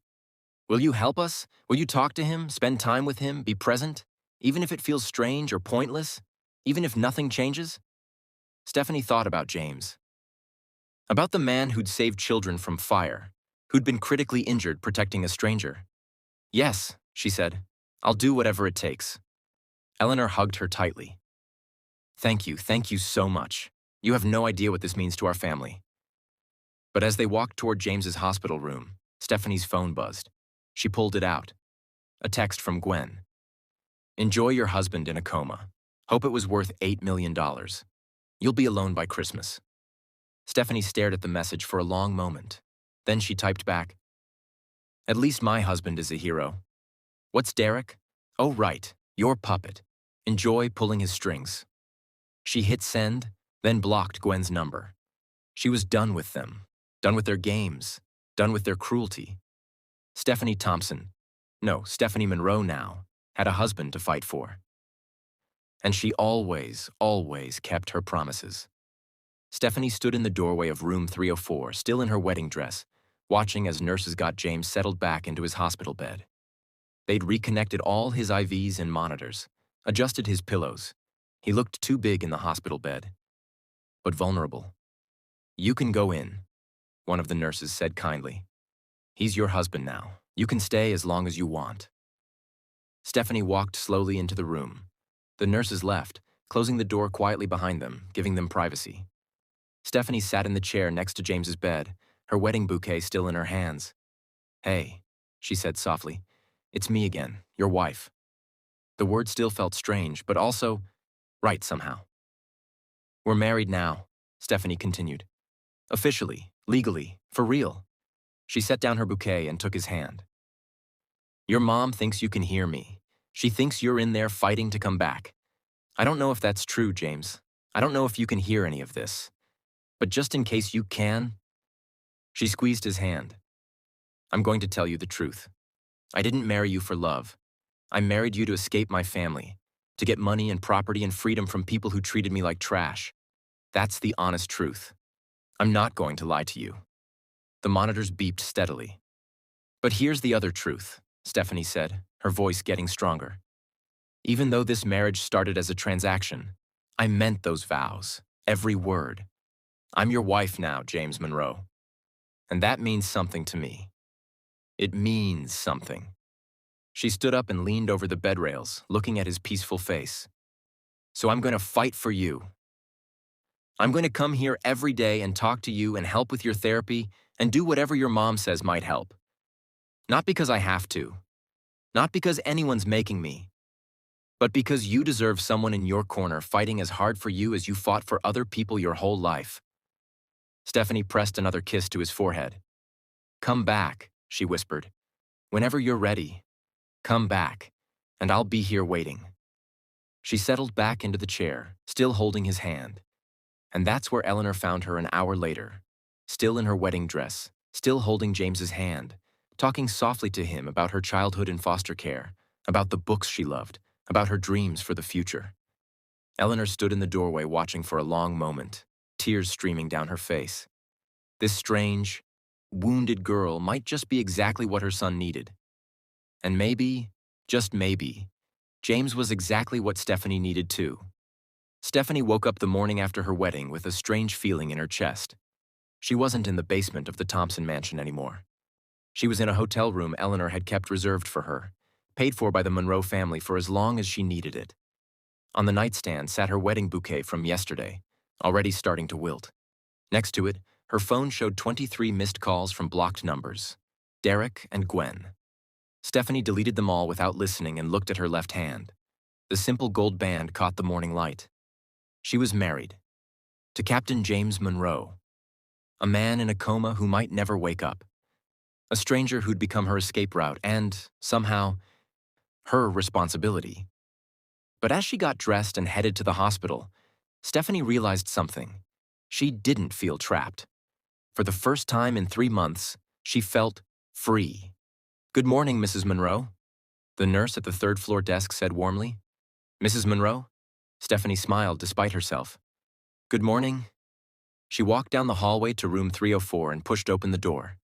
Will you help us? Will you talk to him, spend time with him, be present? Even if it feels strange or pointless? Even if nothing changes? Stephanie thought about James. About the man who'd saved children from fire, who'd been critically injured protecting a stranger. Yes, she said. I'll do whatever it takes. Eleanor hugged her tightly. Thank you so much. You have no idea what this means to our family. But as they walked toward James's hospital room, Stephanie's phone buzzed. She pulled it out. A text from Gwen. Enjoy your husband in a coma. Hope it was worth $8 million. You'll be alone by Christmas. Stephanie stared at the message for a long moment. Then she typed back, at least my husband is a hero. What's Derek? Oh, right, your puppet. Enjoy pulling his strings. She hit send, then blocked Gwen's number. She was done with them, done with their games, done with their cruelty. Stephanie Monroe now, had a husband to fight for. And she always kept her promises. Stephanie stood in the doorway of room 304, still in her wedding dress, watching as nurses got James settled back into his hospital bed. They'd reconnected all his IVs and monitors, adjusted his pillows. He looked too big in the hospital bed, but vulnerable. You can go in, one of the nurses said kindly. He's your husband now. You can stay as long as you want. Stephanie walked slowly into the room. The nurses left, closing the door quietly behind them, giving them privacy. Stephanie sat in the chair next to James's bed, her wedding bouquet still in her hands. Hey, she said softly, it's me again, your wife. The word still felt strange, but also right somehow. We're married now, Stephanie continued. Officially, legally, for real. She set down her bouquet and took his hand. Your mom thinks you can hear me. She thinks you're in there fighting to come back. I don't know if that's true, James. I don't know if you can hear any of this. But just in case you can, she squeezed his hand. I'm going to tell you the truth. I didn't marry you for love. I married you to escape my family, to get money and property and freedom from people who treated me like trash. That's the honest truth. I'm not going to lie to you. The monitors beeped steadily. But here's the other truth, Stephanie said, her voice getting stronger. Even though this marriage started as a transaction, I meant those vows, every word. I'm your wife now, James Monroe. And that means something to me. It means something. She stood up and leaned over the bed rails, looking at his peaceful face. So I'm going to fight for you. I'm going to come here every day and talk to you and help with your therapy and do whatever your mom says might help. Not because I have to. Not because anyone's making me. But because you deserve someone in your corner fighting as hard for you as you fought for other people your whole life. Stephanie pressed another kiss to his forehead. Come back, she whispered. Whenever you're ready, come back, and I'll be here waiting. She settled back into the chair, still holding his hand. And that's where Eleanor found her an hour later, still in her wedding dress, still holding James's hand, talking softly to him about her childhood in foster care, about the books she loved, about her dreams for the future. Eleanor stood in the doorway watching for a long moment, tears streaming down her face. This strange, wounded girl might just be exactly what her son needed. And maybe, just maybe, James was exactly what Stephanie needed too. Stephanie woke up the morning after her wedding with a strange feeling in her chest. She wasn't in the basement of the Thompson mansion anymore. She was in a hotel room Eleanor had kept reserved for her, paid for by the Monroe family for as long as she needed it. On the nightstand sat her wedding bouquet from yesterday, already starting to wilt. Next to it, her phone showed 23 missed calls from blocked numbers. Derek and Gwen. Stephanie deleted them all without listening and looked at her left hand. The simple gold band caught the morning light. She was married. To Captain James Monroe. A man in a coma who might never wake up. A stranger who'd become her escape route and, somehow, her responsibility. But as she got dressed and headed to the hospital, Stephanie realized something. She didn't feel trapped. For the first time in 3 months, she felt free. "Good morning, Mrs. Monroe," the nurse at the third-floor desk said warmly. "Mrs. Monroe?" Stephanie smiled despite herself. "Good morning." She walked down the hallway to room 304 and pushed open the door.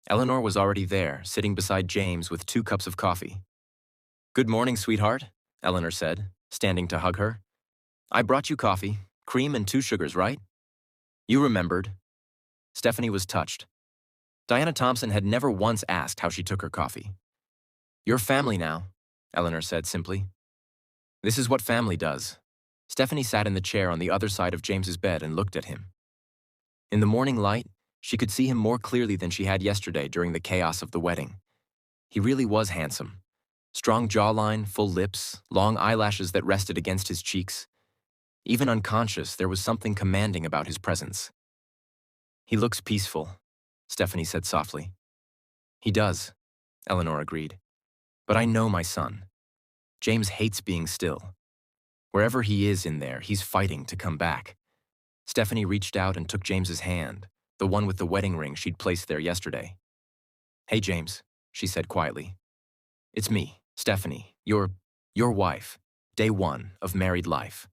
Eleanor was already there, sitting beside James with 2 cups of coffee. "Good morning, sweetheart," Eleanor said, standing to hug her. "I brought you coffee, cream and 2 sugars, right?" You remembered. Stephanie was touched. Diana Thompson had never once asked how she took her coffee. "You're family now," Eleanor said simply. "This is what family does." Stephanie sat in the chair on the other side of James's bed and looked at him. In the morning light, she could see him more clearly than she had yesterday during the chaos of the wedding. He really was handsome. Strong jawline, full lips, long eyelashes that rested against his cheeks. Even unconscious, there was something commanding about his presence. "He looks peaceful," Stephanie said softly. "He does," Eleanor agreed. "But I know my son. James hates being still. Wherever he is in there, he's fighting to come back." Stephanie reached out and took James's hand, the one with the wedding ring she'd placed there yesterday. "Hey, James," she said quietly. "It's me, Stephanie, your wife, day 1 of married life.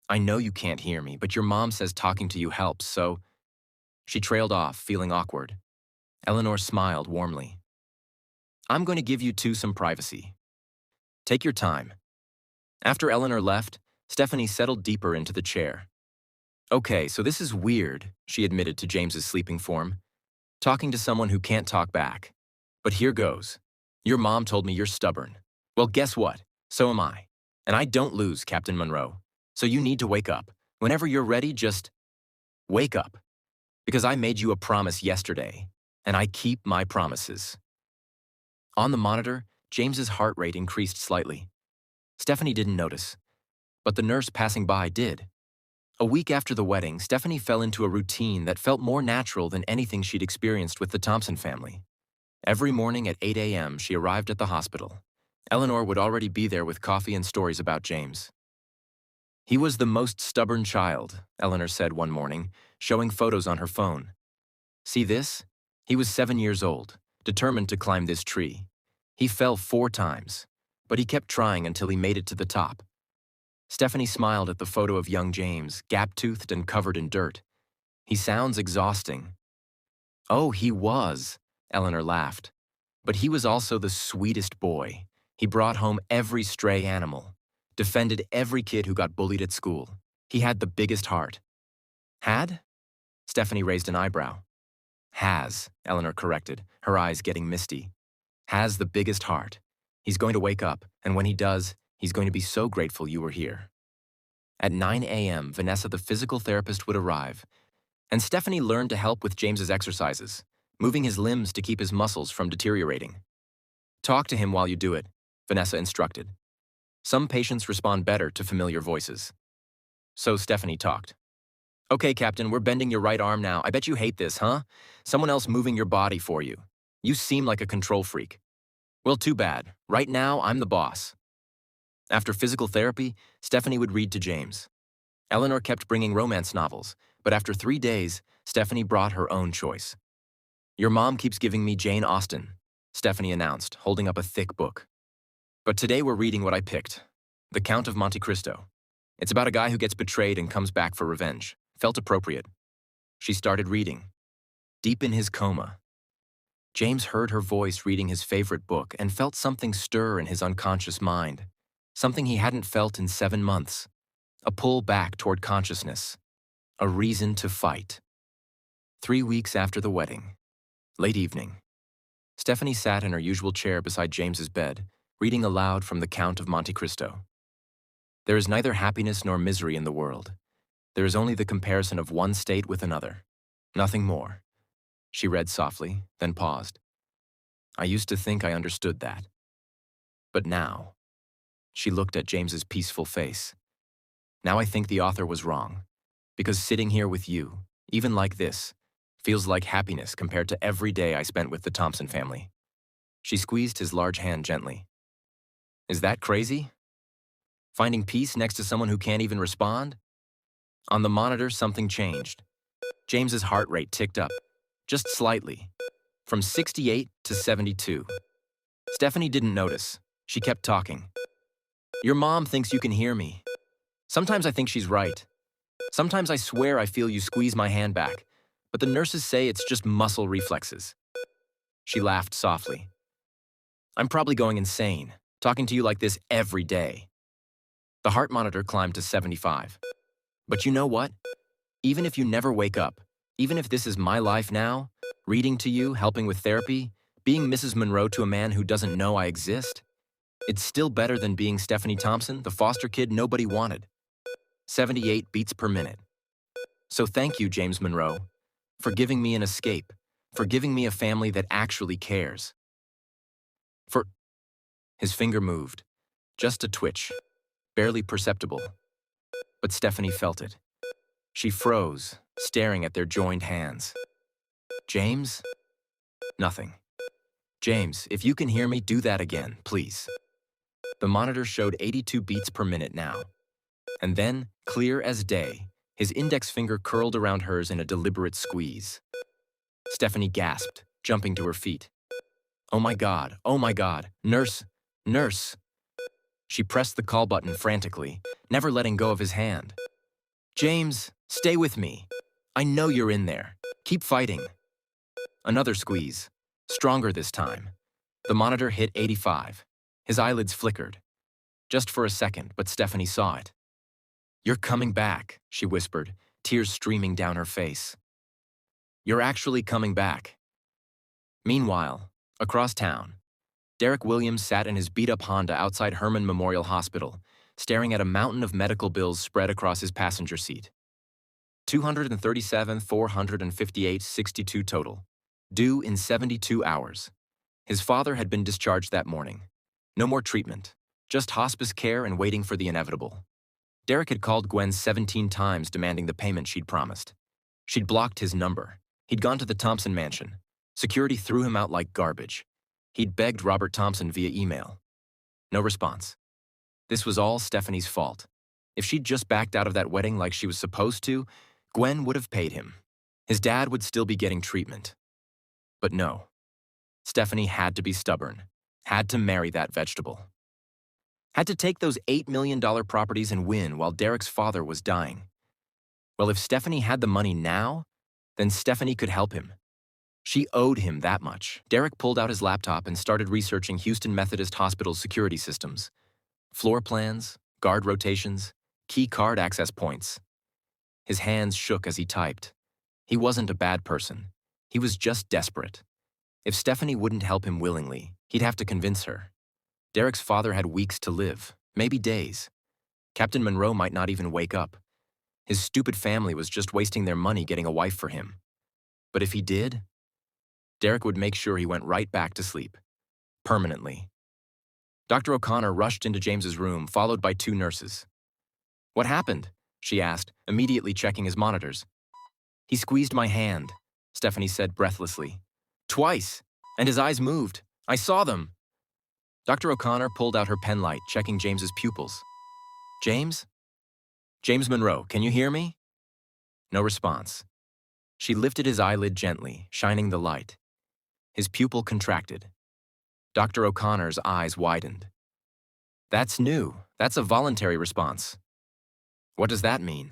I know you can't hear me, but your mom says talking to you helps, so—" She trailed off, feeling awkward. Eleanor smiled warmly. "I'm going to give you 2 some privacy. Take your time." After Eleanor left, Stephanie settled deeper into the chair. "Okay, so this is weird," she admitted to James's sleeping form. "Talking to someone who can't talk back. But here goes. Your mom told me you're stubborn. Well, guess what? So am I. And I don't lose, Captain Monroe. So you need to wake up. Whenever you're ready, just wake up. Because I made you a promise yesterday, and I keep my promises." On the monitor, James's heart rate increased slightly. Stephanie didn't notice, but the nurse passing by did. A week after the wedding, Stephanie fell into a routine that felt more natural than anything she'd experienced with the Thompson family. Every morning at 8 a.m., she arrived at the hospital. Eleanor would already be there with coffee and stories about James. "He was the most stubborn child," Eleanor said one morning, showing photos on her phone. "See this? He was 7 years old, determined to climb this tree. He fell 4 times, but he kept trying until he made it to the top." Stephanie smiled at the photo of young James, gap-toothed and covered in dirt. "He sounds exhausting." "Oh, he was," Eleanor laughed. "But he was also the sweetest boy. He brought home every stray animal, defended every kid who got bullied at school. He had the biggest heart." "Had?" Stephanie raised an eyebrow. "Has," Eleanor corrected, her eyes getting misty. "Has the biggest heart. He's going to wake up, and when he does, he's going to be so grateful you were here." At 9 a.m., Vanessa, the physical therapist, would arrive, and Stephanie learned to help with James's exercises, moving his limbs to keep his muscles from deteriorating. "Talk to him while you do it," Vanessa instructed. Some patients respond better to familiar voices. So Stephanie talked. "Okay, Captain, we're bending your right arm now. I bet you hate this, huh? Someone else moving your body for you. You seem like a control freak. Well, too bad. Right now, I'm the boss." After physical therapy, Stephanie would read to James. Eleanor kept bringing romance novels, but after 3 days, Stephanie brought her own choice. "Your mom keeps giving me Jane Austen," Stephanie announced, holding up a thick book. "But today we're reading what I picked, The Count of Monte Cristo. It's about a guy who gets betrayed and comes back for revenge. Felt appropriate." She started reading. Deep in his coma, James heard her voice reading his favorite book and felt something stir in his unconscious mind, something he hadn't felt in 7 months, a pull back toward consciousness, a reason to fight. 3 weeks after the wedding, late evening, Stephanie sat in her usual chair beside James's bed, reading aloud from The Count of Monte Cristo. "There is neither happiness nor misery in the world. There is only the comparison of one state with another. Nothing more." She read softly, then paused. "I used to think I understood that. But now—" She looked at James's peaceful face. "Now I think the author was wrong. Because sitting here with you, even like this, feels like happiness compared to every day I spent with the Thompson family." She squeezed his large hand gently. "Is that crazy? Finding peace next to someone who can't even respond?" On the monitor, something changed. James's heart rate ticked up, just slightly, from 68 to 72. Stephanie didn't notice. She kept talking. Your mom thinks you can hear me. Sometimes I think she's right. Sometimes I swear I feel you squeeze my hand back, but the nurses say it's just muscle reflexes. She laughed softly. I'm probably going insane, talking to you like this every day. The heart monitor climbed to 75. But you know what? Even if you never wake up, even if this is my life now, reading to you, helping with therapy, being Mrs. Monroe to a man who doesn't know I exist, it's still better than being Stephanie Thompson, the foster kid nobody wanted. 78 beats per minute. So thank you, James Monroe, for giving me an escape, for giving me a family that actually cares. For... His finger moved, just a twitch, barely perceptible. But Stephanie felt it. She froze, staring at their joined hands. James? Nothing. James, if you can hear me, do that again, please. The monitor showed 82 beats per minute now. And then, clear as day, his index finger curled around hers in a deliberate squeeze. Stephanie gasped, jumping to her feet. Oh my God, nurse, nurse. She pressed the call button frantically, never letting go of his hand. James, stay with me. I know you're in there. Keep fighting. Another squeeze, stronger this time. The monitor hit 85. His eyelids flickered. Just for a second, but Stephanie saw it. You're coming back, she whispered, tears streaming down her face. You're actually coming back. Meanwhile, across town, Derek Williams sat in his beat-up Honda outside Herman Memorial Hospital, staring at a mountain of medical bills spread across his passenger seat. 237, 458, 62 total. Due in 72 hours. His father had been discharged that morning. No more treatment, just hospice care and waiting for the inevitable. Derek had called Gwen 17 times demanding the payment she'd promised. She'd blocked his number. He'd gone to the Thompson mansion. Security threw him out like garbage. He'd begged Robert Thompson via email. No response. This was all Stephanie's fault. If she'd just backed out of that wedding like she was supposed to, Gwen would have paid him. His dad would still be getting treatment. But no. Stephanie had to be stubborn. Had to marry that vegetable. Had to take those $8 million properties and win while Derek's father was dying. Well, if Stephanie had the money now, then Stephanie could help him. She owed him that much. Derek pulled out his laptop and started researching Houston Methodist Hospital's security systems. Floor plans, guard rotations, key card access points. His hands shook as he typed. He wasn't a bad person. He was just desperate. If Stephanie wouldn't help him willingly, he'd have to convince her. Derek's father had weeks to live, maybe days. Captain Monroe might not even wake up. His stupid family was just wasting their money getting a wife for him. But if he did, Derek would make sure he went right back to sleep. Permanently. Dr. O'Connor rushed into James's room, followed by two nurses. What happened? She asked, immediately checking his monitors. He squeezed my hand, Stephanie said breathlessly. Twice, and his eyes moved. I saw them. Dr. O'Connor pulled out her pen light, checking James's pupils. James? James Monroe, can you hear me? No response. She lifted his eyelid gently, shining the light. His pupil contracted. Dr. O'Connor's eyes widened. That's new. That's a voluntary response. What does that mean?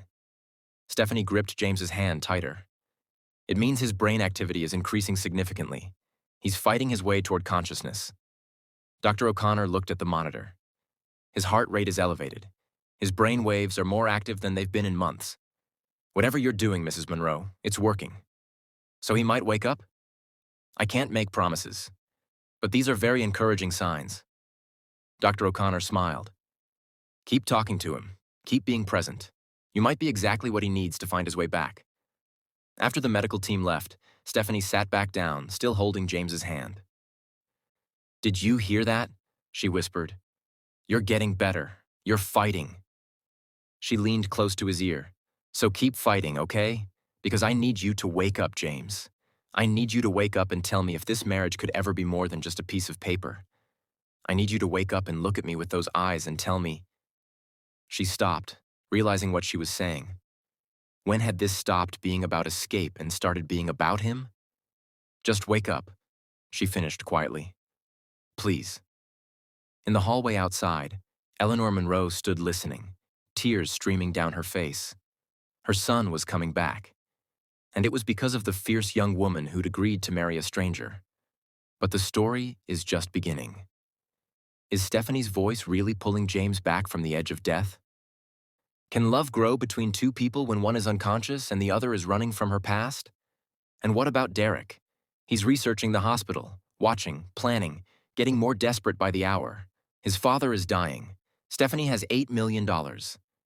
Stephanie gripped James's hand tighter. It means his brain activity is increasing significantly. He's fighting his way toward consciousness. Dr. O'Connor looked at the monitor. His heart rate is elevated. His brain waves are more active than they've been in months. Whatever you're doing, Mrs. Monroe, it's working. So he might wake up? I can't make promises, but these are very encouraging signs. Dr. O'Connor smiled. Keep talking to him. Keep being present. You might be exactly what he needs to find his way back. After the medical team left, Stephanie sat back down, still holding James's hand. Did you hear that? She whispered. You're getting better. You're fighting. She leaned close to his ear. So keep fighting, okay? Because I need you to wake up, James. I need you to wake up and tell me if this marriage could ever be more than just a piece of paper. I need you to wake up and look at me with those eyes and tell me. She stopped, realizing what she was saying. When had this stopped being about escape and started being about him? Just wake up, she finished quietly. Please. In the hallway outside, Eleanor Monroe stood listening, tears streaming down her face. Her son was coming back, and it was because of the fierce young woman who'd agreed to marry a stranger. But the story is just beginning. Is Stephanie's voice really pulling James back from the edge of death? Can love grow between two people when one is unconscious and the other is running from her past? And what about Derek? He's researching the hospital, watching, planning, getting more desperate by the hour. His father is dying. Stephanie has $8 million.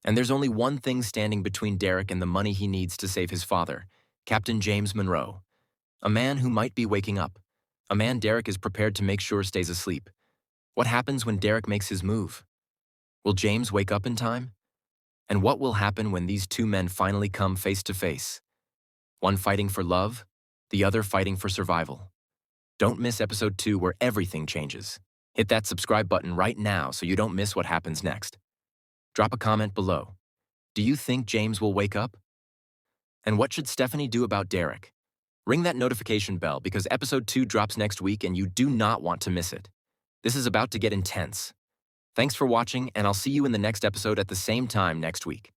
And there's only one thing standing between Derek and the money he needs to save his father, Captain James Monroe. A man who might be waking up. A man Derek is prepared to make sure stays asleep. What happens when Derek makes his move? Will James wake up in time? And what will happen when these two men finally come face to face? One fighting for love, the other fighting for survival. Don't miss episode 2 where everything changes. Hit that subscribe button right now so you don't miss what happens next. Drop a comment below. Do you think James will wake up? And what should Stephanie do about Derek? Ring that notification bell because episode 2 drops next week and you do not want to miss it. This is about to get intense. Thanks for watching, and I'll see you in the next episode at the same time next week.